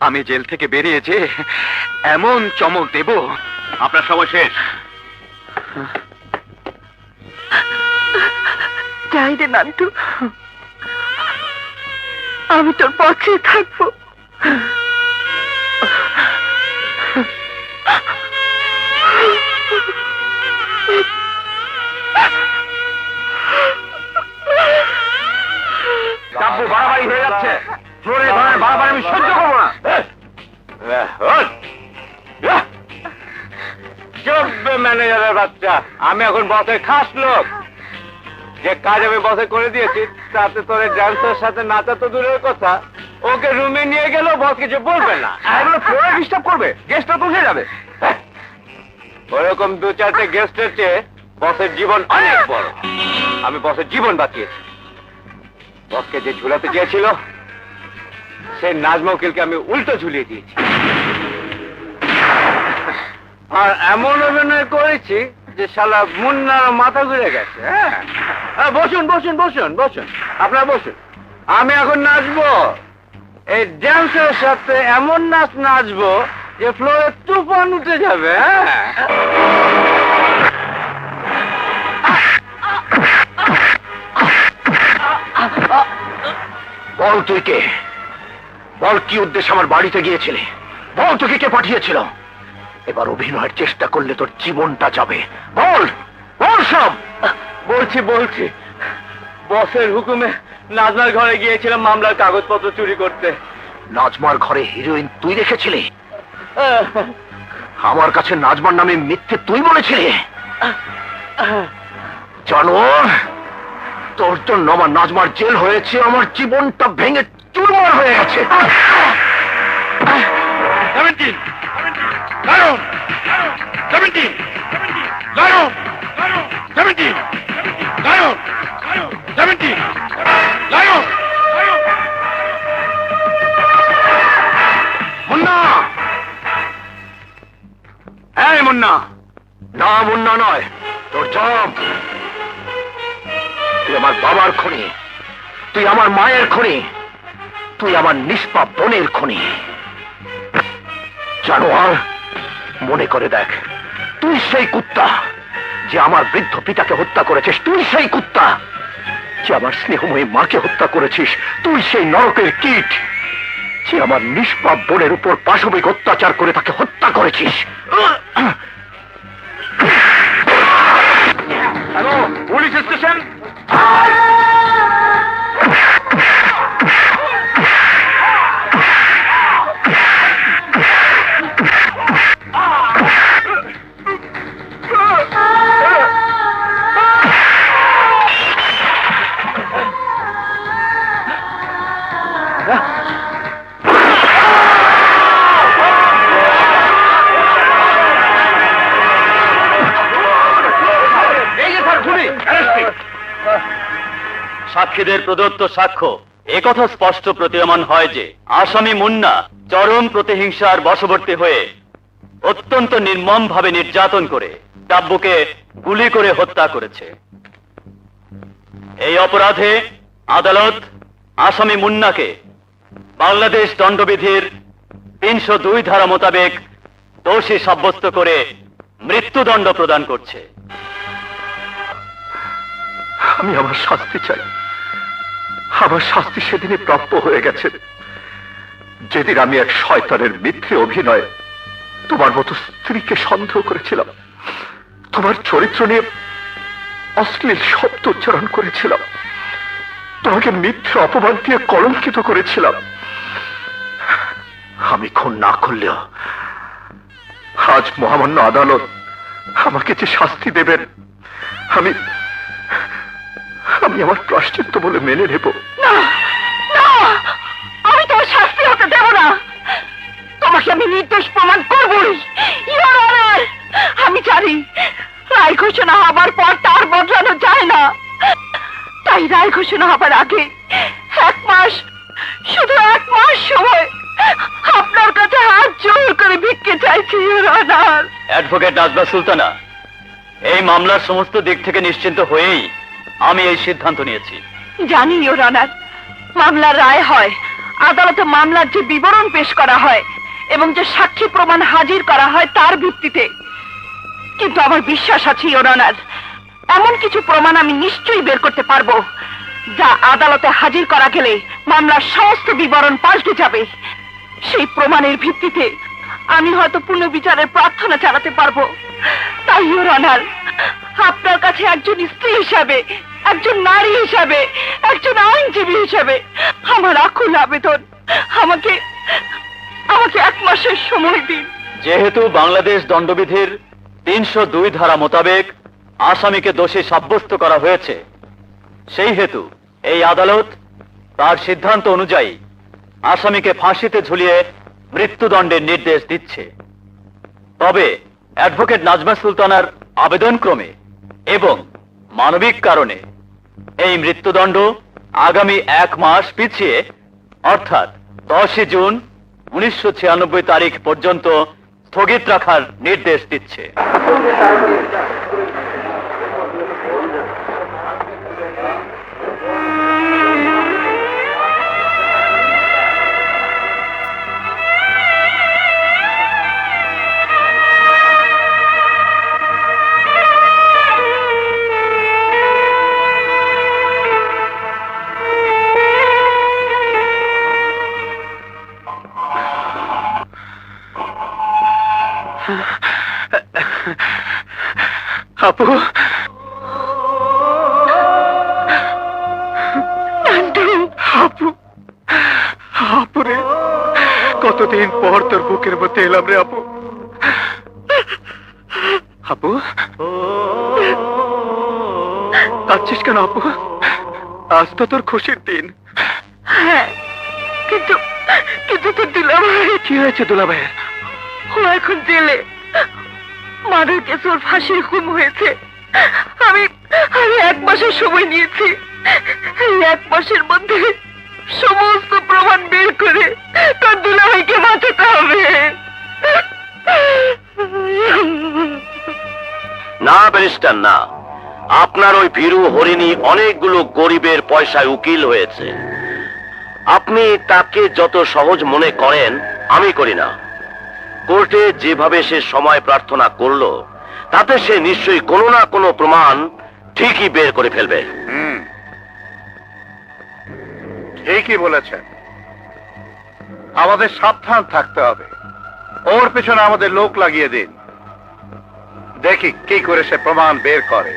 আমি জেল থেকে বেরিয়েছে এমন চমক দেব। আপনার সময় শেষ। যাই রে নান্টু, আমি তোর পক্ষে থাকবো। ডাব্বু বাড়াবাড়ি হয়ে যাচ্ছে। ফ্লোরে ধরনের বাড়াবাড়ি আমি সহ্য করবো না। ম্যানেজারের বাচ্চা, আমি এখন বসের খাস লোক। যে কাজ আমি বসে করে দিয়েছি তাতে তোর ড্যান্সের সাথে নাচা তো দূরের কথা, ওকে রুমে নিয়ে গেলেও বস কিছু বলবে না। এগুলো ফ্লোরে ডিস্টার্ব করবে, গেস্টটা তো উঠে যাবে। ওরকম 2-4টে গেস্টের চেয়ে বসের জীবন অনেক বড়। আমি বসের জীবন বাঁচিয়েছি। বসকে যে ঝুলাতে চেয়েছিল সেই নাজমা উকিলকে আমি উল্টো ঝুলিয়ে দিয়েছি। আর এমন অভিনয় করেছি যে শালা মুন্নার মাথা ঘুরে গেছে। হ্যাঁ, বসুন বসুন বসুন বসুন, আপনারা বসুন। আমি এখন নাচবো। এই ড্যান্সের সাথে এমন নাচ নাচবো যে ফ্লোরে তুফান উঠে যাবে। হ্যাঁ, বল তুই কে? বল কি উদ্দেশ্যে আমার বাড়িতে গিয়েছিলে? বল তোকে কে পাঠিয়েছিল? এবার অভিনয়ের চেষ্টা করলে তোর জীবনটা যাবে। বল বল সব। বলছি বলছি, বসের হুকুমে নাজমার ঘরে গিয়েছিলাম মামলার কাগজপত্র চুরি করতে। নাজমার ঘরে হিরোইন তুই রেখেছিলি? আমার কাছে নাজমার নামে মিথ্যে তুই বলেছিলি? জানোয়ার, তোর জন্য আমার নাজমার জেল হয়েছে, আমার জীবনটা ভেঙে চুরমার হয়ে গেছে। মুন্না! এই মুন্না! না, মুন্না নয়, তোর জম। তুই আমার বাবার খুনি, তুই আমার মায়ের খুনি, তুই আমার নিষ্পাপ বোনের খুনি। জানোয়ার, মনে করে দেখ, তুই সেই কুত্তা যে আমার বৃদ্ধ পিতাকে হত্যা করেছিস তুই সেই কুত্তা, যে আমার স্নেহময়ী মাকে হত্যা করেছিস তুই সেই নরকের কীট, যে আমার নিষ্পাপ বোনের উপর পাশবিক অত্যাচার করে তাকে হত্যা করেছিস। Hello, police station. সাক্ষীদের প্রদত্ত সাক্ষ্য একথা স্পষ্ট প্রতীয়মান হয় যে আসামি মুন্না চরম প্রতিহিংসার বশবর্তী হয়ে অত্যন্ত নির্মমভাবে নির্যাতন করে ডাব্বুকে গুলি করে হত্যা করেছে। এই অপরাধে আদালত আসামি মুন্নাকে বাংলাদেশ দণ্ডবিধির 302 ধারা মোতাবেক দোষী সাব্যস্ত করে মৃত্যুদণ্ড প্রদান করছে। আমি আমার শাস্তি চাই। আমার শাস্তি সেদিনই প্রাপ্য হয়ে গেছে, যেদিন আমি এক শয়তানের মিথ্যে অভিনয়ে তোমার মতো স্ত্রীকে সন্দেহ করেছিলাম, তোমার চরিত্র নিয়ে অশ্লীল শব্দ উচ্চারণ করেছিলাম, তোমাকে মিথ্যে অপমান দিয়ে কলঙ্কিত করেছিলাম। আমি খুন না করলেও আজ মহামান্য আদালত আমাকে যে শাস্তি দেবেন আমি আমার প্রায়শ্চিত্ত বলে মেনে নেব। না না, আমি তোমার শাস্তি হতে দেব না। তোমাকে আমি নির্দোষ প্রমাণ করবই। ইওর অনার, আমি জানি রায় ঘোষণা হবার পর তার বদলানো যায় না, তাই রায় ঘোষণা হবার আগে 1 মাস, শুধু 1 মাস সময় আপনার কাছে হাত জোর করে ভিক্ষে চাইছি your honour. Advocate Najma Sultana, এই মামলার সমস্ত দিক থেকে নিশ্চিন্ত হয়েই আমি এই সিদ্ধান্ত নিয়েছি। জানি ইওর অনার, মামলার রায় হয় আদালতে মামলার যে বিবরণ পেশ করা হয় এবং যে সাক্ষী প্রমাণ হাজির করা হয় তার ভিত্তিতে, কিন্তু আমার বিশ্বাস আছে ইওর অনার, এমন কিছু প্রমাণ আমি নিশ্চয়ই বের করতে পারবো যা আদালতে হাজির করা গেলে মামলার সমস্ত বিবরণ পাল্টে যাবে। সেই প্রমাণের ভিত্তিতে আমি হয়তো পুনর্বিচারের প্রার্থনা চালাতে পারবো। তাই ইওর অনার, আপনার কাছে একজন স্ত্রী হিসাবে, একজন নারী হিসাবে, একজন আইনজীবী হিসাবে আমার আকুল আবেদন, আমাকে 1 মাসের সময় দিন। যেহেতু বাংলাদেশ দণ্ডবিধির 302 ধারা মোতাবেক আসামিকে দোষী সাব্যস্ত করা হয়েছে, সেই হেতু এই আদালত তার সিদ্ধান্ত অনুযায়ী আসামিকে ফাঁসিতে ঝুলিয়ে মৃত্যুদণ্ডের নির্দেশ দিচ্ছে। তবে অ্যাডভোকেট নাজমা সুলতানার আবেদন ক্রমে এবং মানবিক কারণে এই মৃত্যুদণ্ড আগামী 1 মাস পিছিয়ে অর্থাৎ 10 জুন 1996 তারিখ পর্যন্ত স্থগিত রাখার নির্দেশ দিচ্ছে। আপু, আপু, আপুরে, কতদিন পর তোর বুকের মধ্যে এলাম রে আপু। আপু, কাঁদছিস কেন আপু? আজ তো তোর খুশির দিন। হ্যাঁ, কিন্তু তোর দুলাভাই। কি হয়েছে দুলাভাইয়ের? ও এখন জেলে, মার্ডার কেস ওর ফাঁসির হুকুম হয়েছে। আমি 1 মাসের সময় নিয়েছি। এই 1 মাসের মধ্যে সমস্ত প্রমাণ বের করে তোর দুলাভাইকে বাঁচাতে হবে। না ব্যারিস্টার না, আপনার ওই ভীরু হরিণী অনেকগুলো গরিবের পয়সায় উকিল হয়েছে। আপনি তাকে যত সহজ মনে করেন আমি করি না। কোর্টে যেভাবে সে সময় প্রার্থনা করলো তাতে সে নিশ্চয়ই কোনো না কোনো প্রমাণ ঠিকই বের করে ফেলবে। ঠিকই বলেছেন, আমাদের সাবধান থাকতে হবে। ওর পেছনে আমাদের লোক লাগিয়ে দিন, দেখি কি করে সে প্রমাণ বের করে।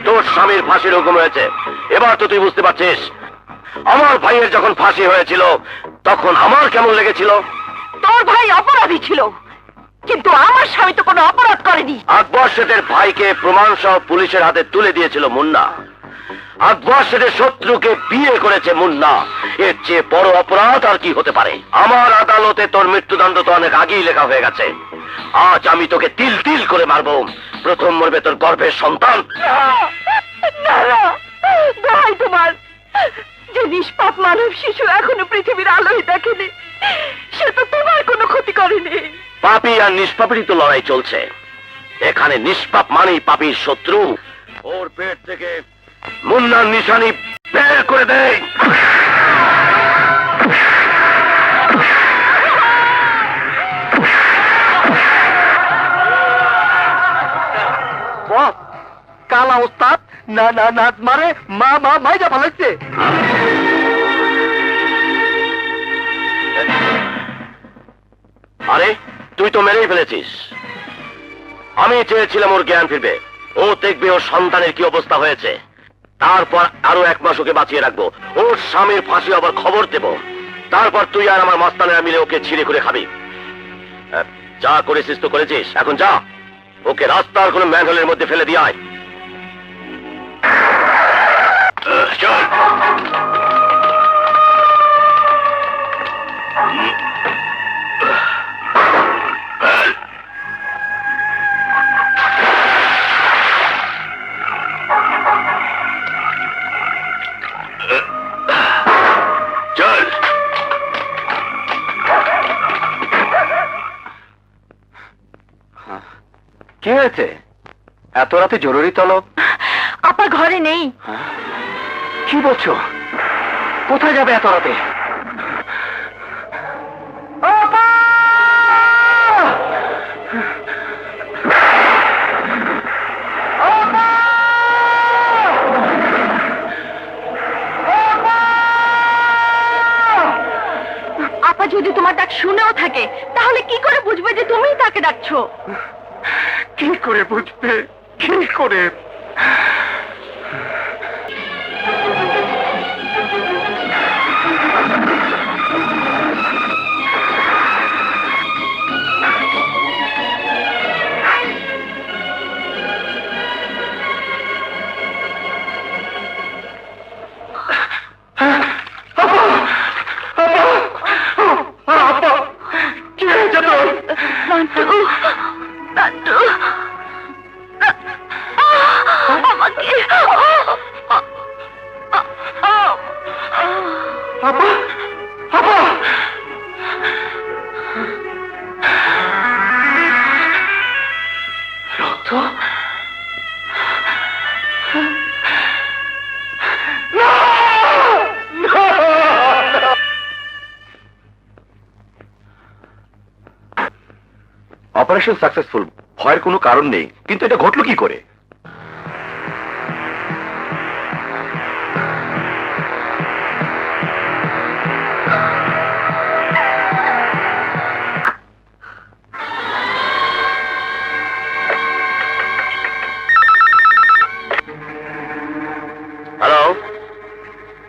তোর স্বামীর ফাঁসির হুকুম হয়েছে, এবার তো তুই বুঝতে পারছিস আমার ভাইয়ের যখন ফাঁসি হয়েছিল তখন আমার কেমন লেগেছিল। তোর ভাই অপরাধী ছিল, কিন্তু আমার স্বামী তো কোনো অপরাধ করেনি। আকবর শেঠের ভাইকে প্রমাণ সহ পুলিশের হাতে তুলে দিয়েছিল মুন্না। আকবর শেঠের শত্রুকে বিয়ে করেছে মুন্না। এর চেয়ে বড় অপরাধ আর কি হতে পারে? আমার আদালতে তোর মৃত্যুদণ্ড তো অনেক আগেই লেখা হয়ে গেছে। আজ আমি তোকে তিল তিল করে মারবো। প্রথম মরবে তোর গর্ভের সন্তান। না না, ভাই তোমার যে নিষ্পাপ মানব শিশু এখনো পৃথিবীর আলোয় দেখেনি, সে তো তোমার কোনো ক্ষতি করেনি। পাপী আর নিষ্পাপেরই তো লড়াই চলছে। এখানে নিষ্পাপ মানেই পাপীর শত্রু। ওর পেট থেকে মুন্নার নিশানি বের করে দেয়। কালা ওস্তাদ না না নাচ মারে মাইজা ফালাইছে। আরে তুই তো মেরেই ফেলেছিস। আমি চেয়েছিলাম ওর জ্ঞান ফিরবে, ও দেখবে ওর সন্তানের কি অবস্থা হয়েছে। তারপর আরো 1 মাস ওকে বাঁচিয়ে রাখবো, ওর স্বামীর ফাঁসি আবার খবর দেব। তারপর তুই আর আমার মাস্তানেরা মিলে ওকে ছিঁড়ে করে খাবি। যা করেছিস তো করেছিস, এখন যা ওকে রাস্তার কোনো ম্যানহোলের মধ্যে ফেলে দিয়ে আয়। চল। চল। কি হয়েছে? এত রাতে জরুরি তলব? আপা ঘরে নেই। কি বলছো? কোথায় যাবে এত রাতে? আপা যদি তোমার ডাক শুনেও থাকে, তাহলে কি করে বুঝবে যে তুমিই তাকে ডাকছো? কি করে বুঝবে? কি করে? নান্টু, নান্টু, আমাকে আপা, আপা, রক্ত। অপারেশন সাকসেসফুল, ভয়ের কোনো কারণ নেই। কিন্তু এটা ঘটলো কি করে?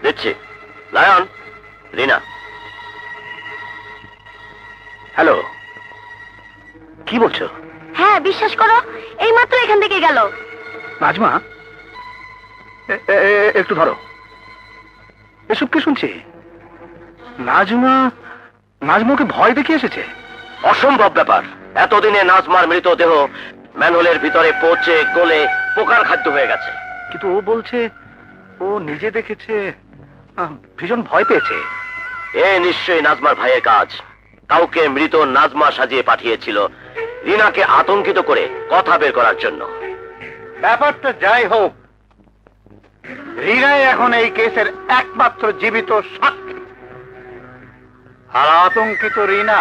দিচ্ছি। লায়ন, রিনা। হ্যালো, কি বলছো? হ্যাঁ, বিশ্বাস করো, এইমাত্র এখান থেকে গেল। নাজমা, একটু ধরো। এসব কি শুনছি? নাজমাকে ভয় দেখিয়ে এসেছে? অসম্ভব ব্যাপার। এতদিনে নাজমার মৃতদেহ ম্যানহোলের ভিতরে পচে গলে পোকার খাদ্য হয়ে গেছে। কিন্তু ও বলছে ও নিজে দেখেছে, ভীষণ ভয় পেয়েছে। এ নিশ্চয়ই নাজমার ভাইয়ের কাজ। কাউকে মৃত নাজমা সাজিয়ে পাঠিয়েছিল রিনাকে আতঙ্কিত করে কথা বের করার জন্য। ব্যাপারটা যাই হোক, রিনাই এখন এই কেসের একমাত্র জীবিত সাক্ষী। আর আতঙ্কিত রিনা।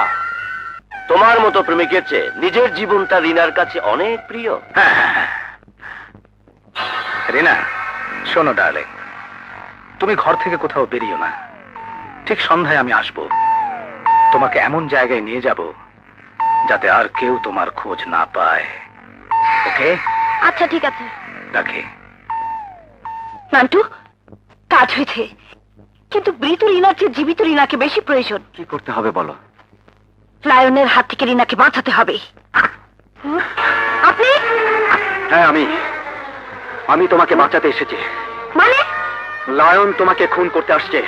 তোমার মতো প্রেমিকের চেয়ে নিজের জীবনটা রিনার কাছে অনেক প্রিয়। হ্যাঁ, রিনা, শোনো ডার্লিং, তুমি ঘর থেকে কোথাও বেরিও না। ঠিক সন্ধ্যায় আমি আসব, তোমাকে এমন জায়গায় নিয়ে যাব যাতে আর কেউ তোমার খোঁজ না পায়। ওকে? আচ্ছা, ঠিক আছে। রাখি। নান্টু, কাজ হয়েছে, কিন্তু মৃত রিনার চেয়ে জীবিত রিনাকে বেশি প্রয়োজন। কি করতে হবে বলো? লায়নের হাত থেকে রিনাকে বাঁচাতে হবে। আপনি? হ্যাঁ, আমি তোমাকে বাঁচাতে এসেছি। মানে? লায়ন তোমাকে খুন করতে আসছে।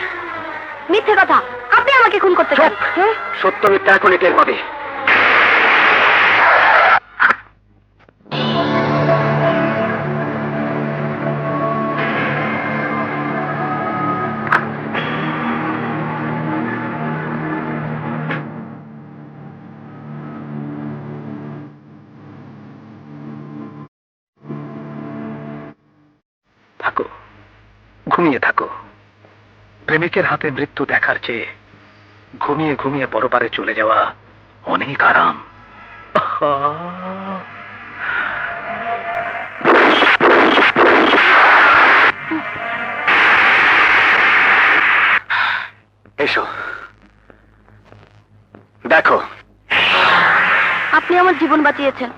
মিথ্যে কথা, আপনি আমাকে খুন করতে চান? সত্য মিথ্যা এখনই টের পাবে। থাকো, ঘুমিয়ে থাকো। প্রেমিকের হাতে মৃত্যু দেখার চেয়ে ঘুমিয়ে ঘুমিয়ে পরপারে চলে যাওয়া অনেক আরাম। এসো, দেখো। আপনি আমার জীবন বাঁচিয়েছেন,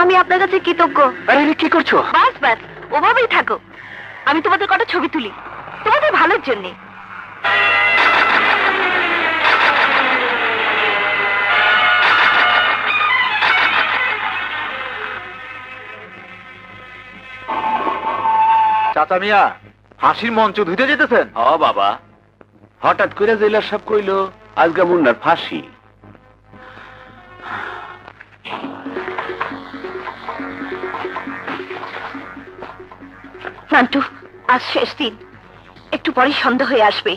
আমি আপনার কাছে কৃতজ্ঞ। আরে কি করছো? বাস বাস, ওভাবেই থাকো। আমি তোমাদের কটা ছবি তুলি, তোমাদের ভালোর জন্যে। চাচা মিয়া, হাসির মঞ্চ ধুতে যেতেছেন? বাবা, হঠাৎ করে জেলার সাহেব কইল আজকে মুন্নার ফাঁসি। নান্টু, আজ শেষ দিন, একটু পরেই সন্ধ্যা হয়ে আসবে।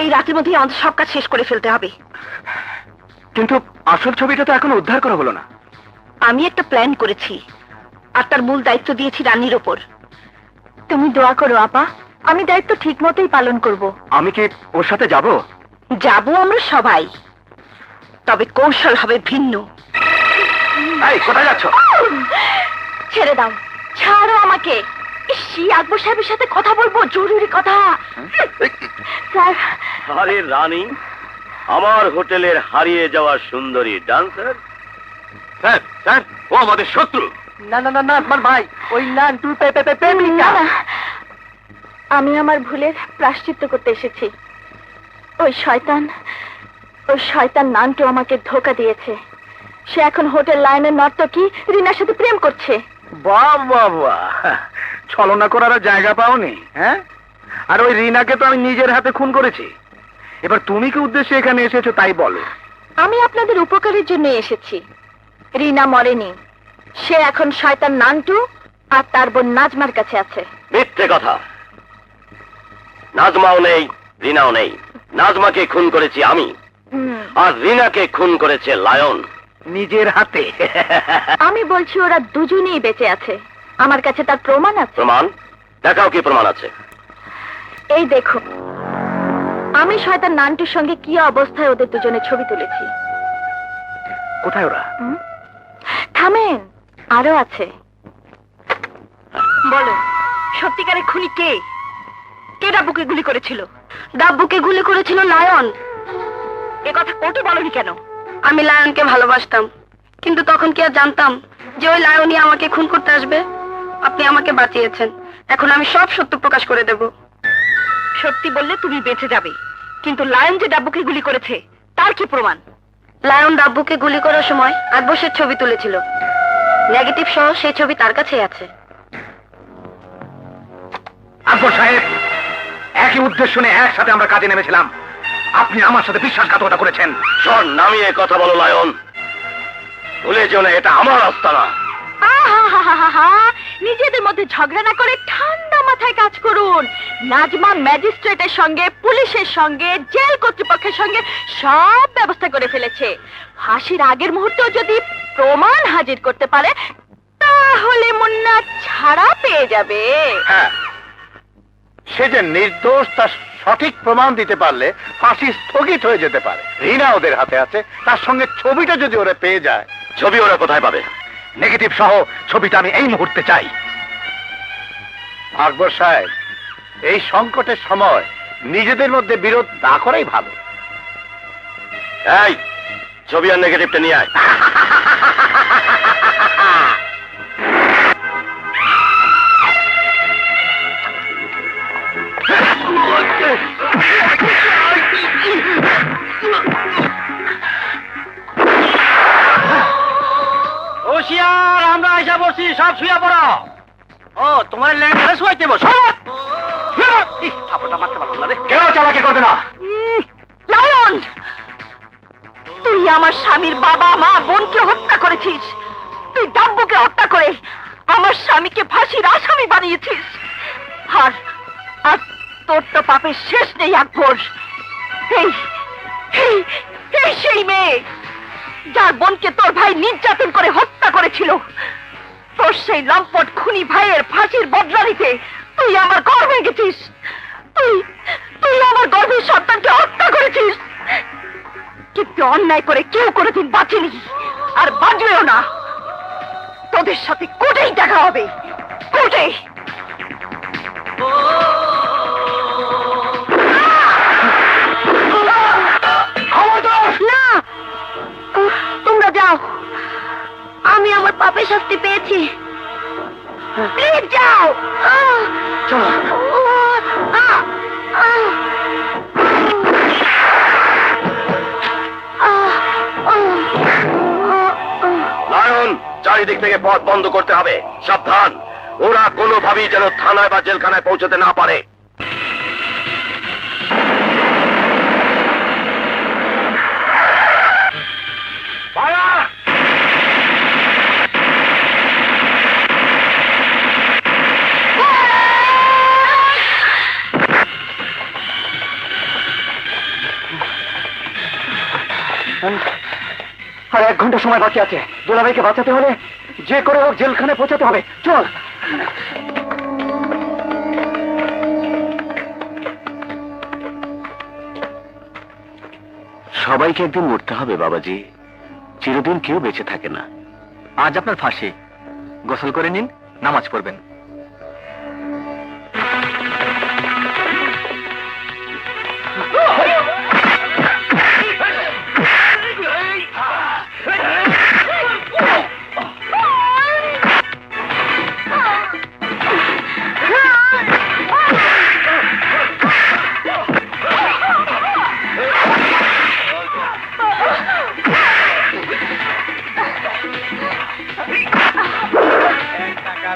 এই রাতের মধ্যেই আমাদের সব কাজ শেষ করে ফেলতে হবে। কিন্তু আসল ছবিটা তো এখনো উদ্ধার করা হলো না। আমি একটা প্ল্যান করেছি, আর তার মূল দায়িত্ব দিয়েছি রানীর ওপর। তুমি দোয়া করো আপা, আমি দায়িত্ব ঠিক মতোই পালন করব। আমি কি ওর সাথে যাব? যাবো আমরা সবাই, তবে কৌশল হবে ভিন্ন। এই, কোথায় যাচ্ছ? ছেড়ে দাও, ছাড়ো আমাকে। আকবর সাহেবের সাথে কথা বলবো, জরুরি কথা। স্যার। আরে রানী, আমার হোটেলের হারিয়ে যাওয়া সুন্দরী ডান্সার। স্যার, স্যার, ও আমাদের শত্রু। না না না না, আপনার ভাই ওই নান্টু প্রেমিকা। আমি আমার ভুলের প্রায়শ্চিত্ত করতে এসেছি। ওই শয়তান নান্টু আমাকে ধোঁকা দিয়েছে। সে এখন হোটেল লাইনের নর্তকী রিনার সাথে প্রেম করছে। বাহ বাহ বাহ, ছলনা করার আর জায়গা পাওনি? হ্যাঁ, আর ওই রিনাকে তো আমি নিজের হাতে খুন করেছি। এবার তুমি কি উদ্দেশ্যে এখানে এসেছো তাই বলো। আমি আপনাদের উপকারের জন্য এসেছি। রিনা মরেনি, সে এখন শয়তান নান্টু আর তার বোন নাজমার কাছে আছে। মিথ্যে কথা। নাজমাও নেই, রিনাও নেই। নাজমাকে খুন করেছি আমি, আর রিনাকে খুন করেছে লায়ন নিজের হাতে। আমি বলছি ওরা দুজনেই বেঁচে আছে, আমার কাছে তার প্রমাণ আছে। প্রমাণ দেখাও, কি প্রমাণ আছে? এই দেখো, আমি শয়তান নান্টুর সঙ্গে কি অবস্থায় ওদের দুজনের ছবি তুলেছি। কোথায় ওরা? থামেন, আরো আছে। বলো, সত্যিকারের খুনি কে? কে ডাব্বুকে গুলি করেছিল? ডাব্বুকে গুলি করেছিল লায়ন। এ কথা কোর্টে বলনি কেন? আমি লায়নকে ভালোবাসতাম, কিন্তু তখন কি আর জানতাম যে ওই লায়নই আমাকে খুন করতে আসবে? আপনি আমাকে বাঁচিয়েছেন, এখন আমি সব সত্য প্রকাশ করে দেব। সত্যি বললে তুমি বেঁচে যাবে, কিন্তু লায়ন যে ডাব্বুকে গুলি করেছে তার কি প্রমাণ? লায়ন ডাব্বুকে গুলি করার সময় আকবরের ছবি তুলেছিল, নেগেটিভ সহ সেই ছবি তার কাছেই আছে। আকবর সাহেব, একই উদ্দেশ্য নিয়ে একসাথে আমরা কাজে নেমেছিলাম, আপনি আমার সাথে বিশ্বাসঘাতকতা করেছেন। শোন, নামিয়ে কথা বলো লায়ন। ভুলে যেও না, এটা আমার আস্তানা। নিজেদের মধ্যে ঝগড়া না করে ঠান্ডা মাথায় কাজ করুন। নাজমা ম্যাজিস্ট্রেটের সঙ্গে, পুলিশের সঙ্গে, জেল কর্তৃপক্ষের সঙ্গে সব ব্যবস্থা করে ফেলেছে। ফাঁসির আগের মুহূর্তেও যদি প্রমাণ হাজির করতে পারে তাহলে মুন্না ছাড়া পেয়ে যাবে। হ্যাঁ, সে যে নির্দোষ তার সঠিক প্রমাণ দিতে পারলে ফাঁসি স্থগিত হয়ে যেতে পারে। রিনা ওদের হাতে আছে, তার সঙ্গে ছবিটা যদি ওরা পেয়ে যায়। ছবি ওরা কোথায় পাবে? নেগেটিভ সহ ছবিটা আমি এই মুহূর্তে চাই। আকবর সাহেব, এই সংকটের সময় নিজেদের মধ্যে বিরোধ না করাই ভালো। এই ছবি আর নেগেটিভটা নিয়ে আয়। হোশিয়ার, আমরা আইসা বসছি, সব শুয়ে পড়ো। ও, তোমার ল্যান্ডে শুয়াইতে বসো। মারতে পারলাম না রে। কেউ চালাকি করবে না। লায়ন, তুই আমার স্বামীর বাবা মা বোনকে হত্যা করেছিস। তুই ডাব্বুকে হত্যা করে আমার স্বামীকে ফাঁসির আসামি বানিয়েছিস। আর আর তোর তো পাপের শেষ নেই আকবর। এই এই এই সেই মেয়ে যার বোনকে তোর ভাই নির্যাতন করে হত্যা করেছিল। তোর সেই লম্পট খুনি ভাইয়ের ফাঁসির বদলা নিতে তুই আমার গর্ভে গেছিস। তুই তুই আমার গর্ভের সন্তানকে হত্যা করেছিস। কিন্তু অন্যায় করে কেউ কোনোদিন বাঁচেনি, আর বাঁচবেও না। তোদের সাথে কোর্টেই দেখা হবে, কোর্টে। না, তোমরা যাও, আমি আমার পাপের শাস্তি পেয়েছি। প্লিজ যাও। লায়ন, চারিদিক থেকে পথ বন্ধ করতে হবে। সাবধান, ওরা কোনোভাবেই যেন থানায় বা জেলখানায় পৌঁছতে না পারে। আর 1 ঘন্টা সময় বাকি আছে। দুলাভাইকে বাঁচাতে হলে যে করে হোক জেলখানে পৌঁছাতে হবে। চল। সবাইকে একদিন মরতে হবে বাবাজি, চিরদিন কেউ বেঁচে থাকে না। আজ আপনার ফাঁসি, গোসল করে নিন, নামাজ পড়বেন।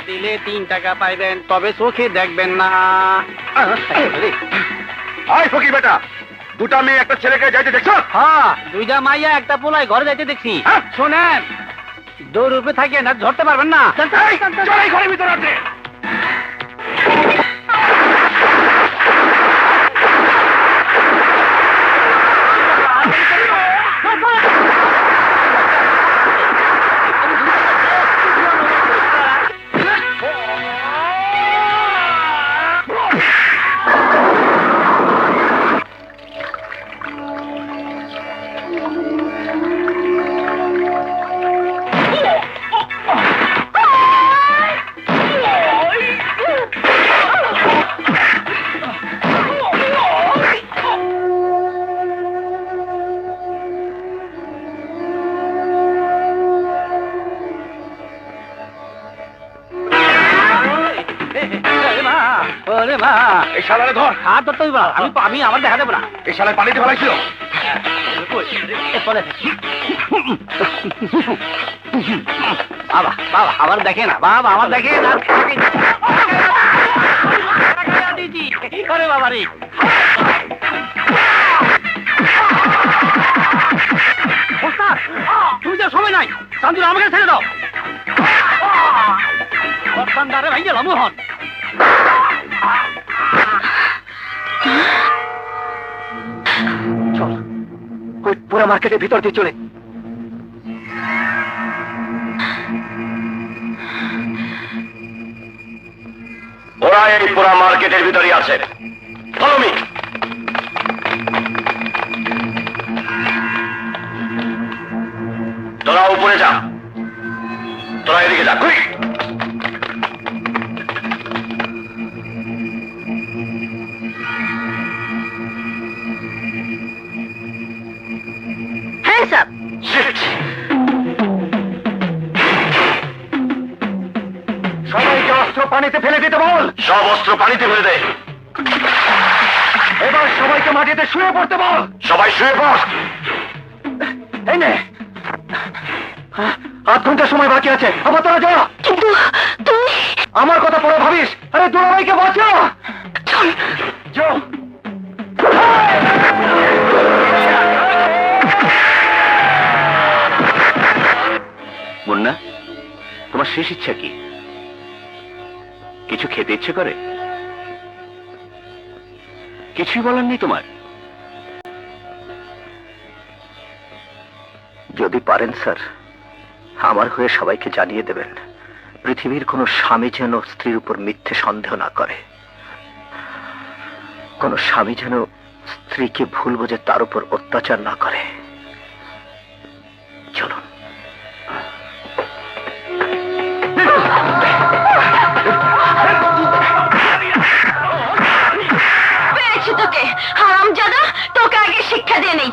দিলে 3 টাকা পাইবেন, তবে চোখে দেখবেন না। আয় ফকির বেটা, দুটা মেয়ে একটা ছেলেকে যাইতে দেখছো? হ্যাঁ, 2টা মাইয়া একটা পোলায় ঘরে যাইতে দেখছি। শোনেন, দৌড় উপরে থাকে না, ধরতে পারবেন না। চল এই ঘরের ভিতরে আছে। শালারে ধর। হাত ধরতে হইব না, আমি আমার দেখা দেবো না। এই শালায় পানিতে ফেলাইছিল। বাবা বাবা আমার দেখে না, বাবা আমার দেখে না। আরে বাবা রে, ওস্তাদ, তুমি তো সময় নাই, চান্দুর আমাকে ছেড়ে দাও। অর্থান্দারে ভাই গেলাম মোহন। চল, ওই পুরা মার্কেটের ভিতর দিয়ে চলে। ওরা এই পুরা মার্কেটের ভিতরে আছে। Follow me. তোরা উপরে যা, তোরা এদিকে যা। কুইক! হ্যাঁ স্যার। Shit! সবাইকে অস্ত্র পানিতে ফেলে দিতে বল। সব অস্ত্র পানিতে ফেলে দে। এবার সবাইকে মাটিতে শুয়ে পড়তে বল। সবাই শুয়ে পড়। এই নে, 8 ঘন্টা সময় বাকি আছে, আবার তোরা যা। কিন্তু তুমি আমার কথা পরে ভাবিস। আরে দুলাভাইকে বাঁচা। যা। মুন্না, তোমার শেষ ইচ্ছা কি? কিছু খেতে ইচ্ছে করে? কিছুই বলার নেই তোমার? যদি পারেন স্যার, আমার হয়ে সবাইকে জানিয়ে দেবেন, পৃথিবীর কোনো স্বামী যেন স্ত্রীর উপর মিথ্যে সন্দেহ না করে, কোনো স্বামী যেন স্ত্রীকে ভুল বুঝে তার উপর অত্যাচার না করে। চলুন। পেরেছি তোকে, হারামজাদা, তোকে আগে শিক্ষা দিয়ে নেই।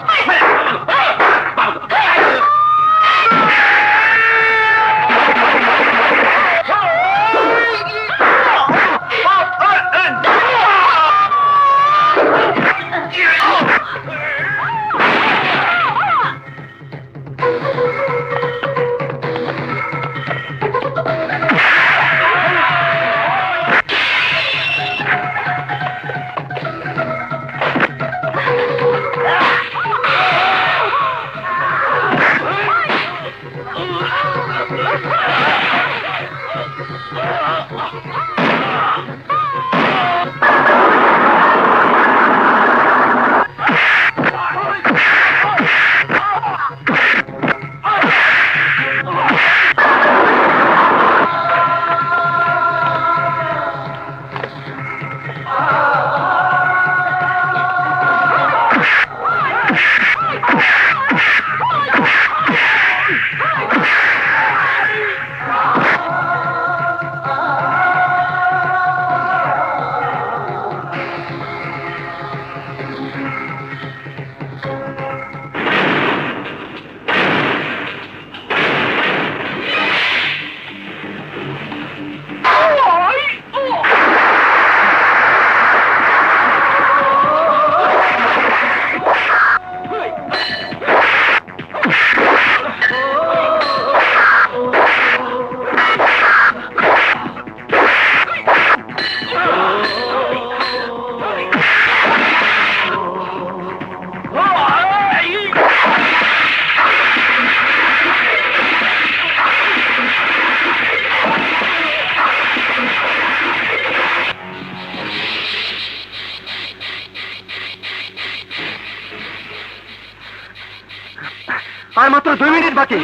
আর মাত্র 2 মিনিট বাকি।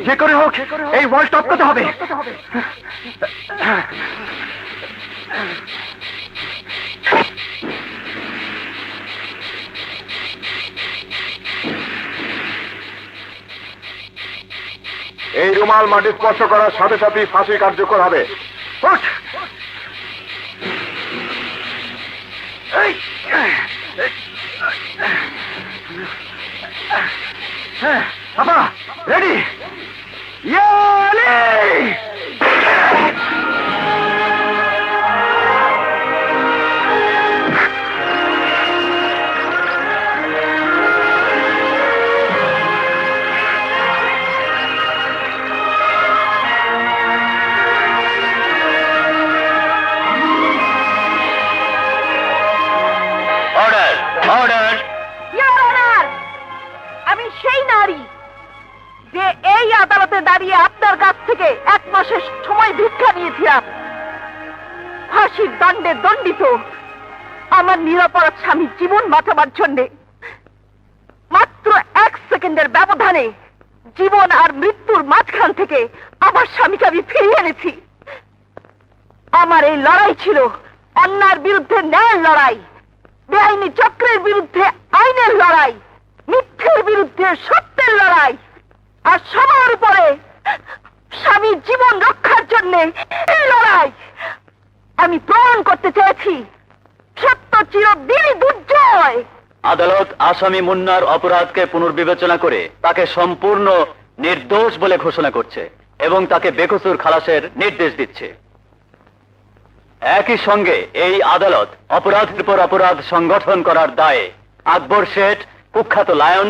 যে করে হোক এই ওয়াল টপ করতে হবে। এই রুমাল মাটি স্পর্শ করার সাথে সাথেই ফাঁসি কার্যকর হবে। ওঠ। এই, হ্যাঁ, আপা রেডি। অর্ডার। Your Honor, আমি সেই নারী যে এই আদালতে দাঁড়িয়ে আপনার কাছ থেকে 1 মাসের সময় ভিক্ষা নিয়েছিলাম। ফাঁসির দণ্ডে দণ্ডিত আমার নিরপরাধ স্বামীর জীবন বাঁচাবার জন্যে মাত্র 1 সেকেন্ডের ব্যবধানে জীবন আর মৃত্যুর মাঝখান থেকে আমার স্বামীকে আমি ফিরিয়ে এনেছি। আমার এই লড়াই ছিল অন্যায়ের বিরুদ্ধে ন্যায়ের লড়াই, বেআইনি চক্রের বিরুদ্ধে আইনের লড়াই, মিথ্যের বিরুদ্ধে সত্যের লড়াই, আর সবার উপরে স্বামীর জীবন রক্ষার জন্য এই লড়াই। আমি প্রমাণ করতে চেয়েছি সত্য চিরদিনই দুর্জয়। আদালত আসামি মুন্নার অপরাধকে পুনর্বিবেচনা করে তাকে সম্পূর্ণ নির্দোষ বলে ঘোষণা করছে এবং তাকে বেকসুর খালাসের নির্দেশ দিচ্ছে। একই সঙ্গে এই আদালত অপরাধের পর অপরাধ সংগঠন করার দায়ে আকবর শেঠ, কুখ্যাত লায়ন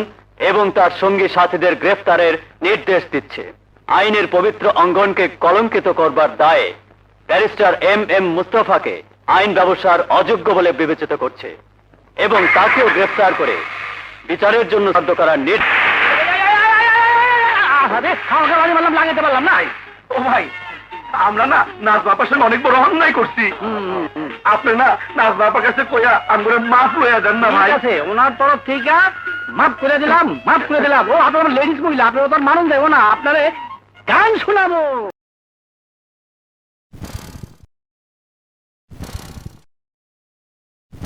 এবং তার সঙ্গী সাথীদের গ্রেফতারের নির্দেশ দিচ্ছে। আইনের পবিত্র অঙ্গনকে কলঙ্কিত করবার দায়ে ব্যারিস্টার এম মুস্তফাকে আইন ব্যবসার অযোগ্য বলে বিবেচিত করছে এবং তাকেও গ্রেফতার করে বিচারের জন্য বাধ্য করার নির্দেশ। লাগাতে পারলাম না। ও ভাই, আমরা না নাজমা আপার সঙ্গে অনেক বড় অন্যায় করছি। আপনি না নাজমা আপার কাছে কইয়া আমরা মাফ হইয়া যান না ভাই। আছে ওনার তরফ থেকে মাফ করে দিলাম, মাফ করে দিলাম। ও আপনার লেডিস মহিলা, আপনারা তো আর মানুষ দেবো না, আপনারে গান শোনাবো।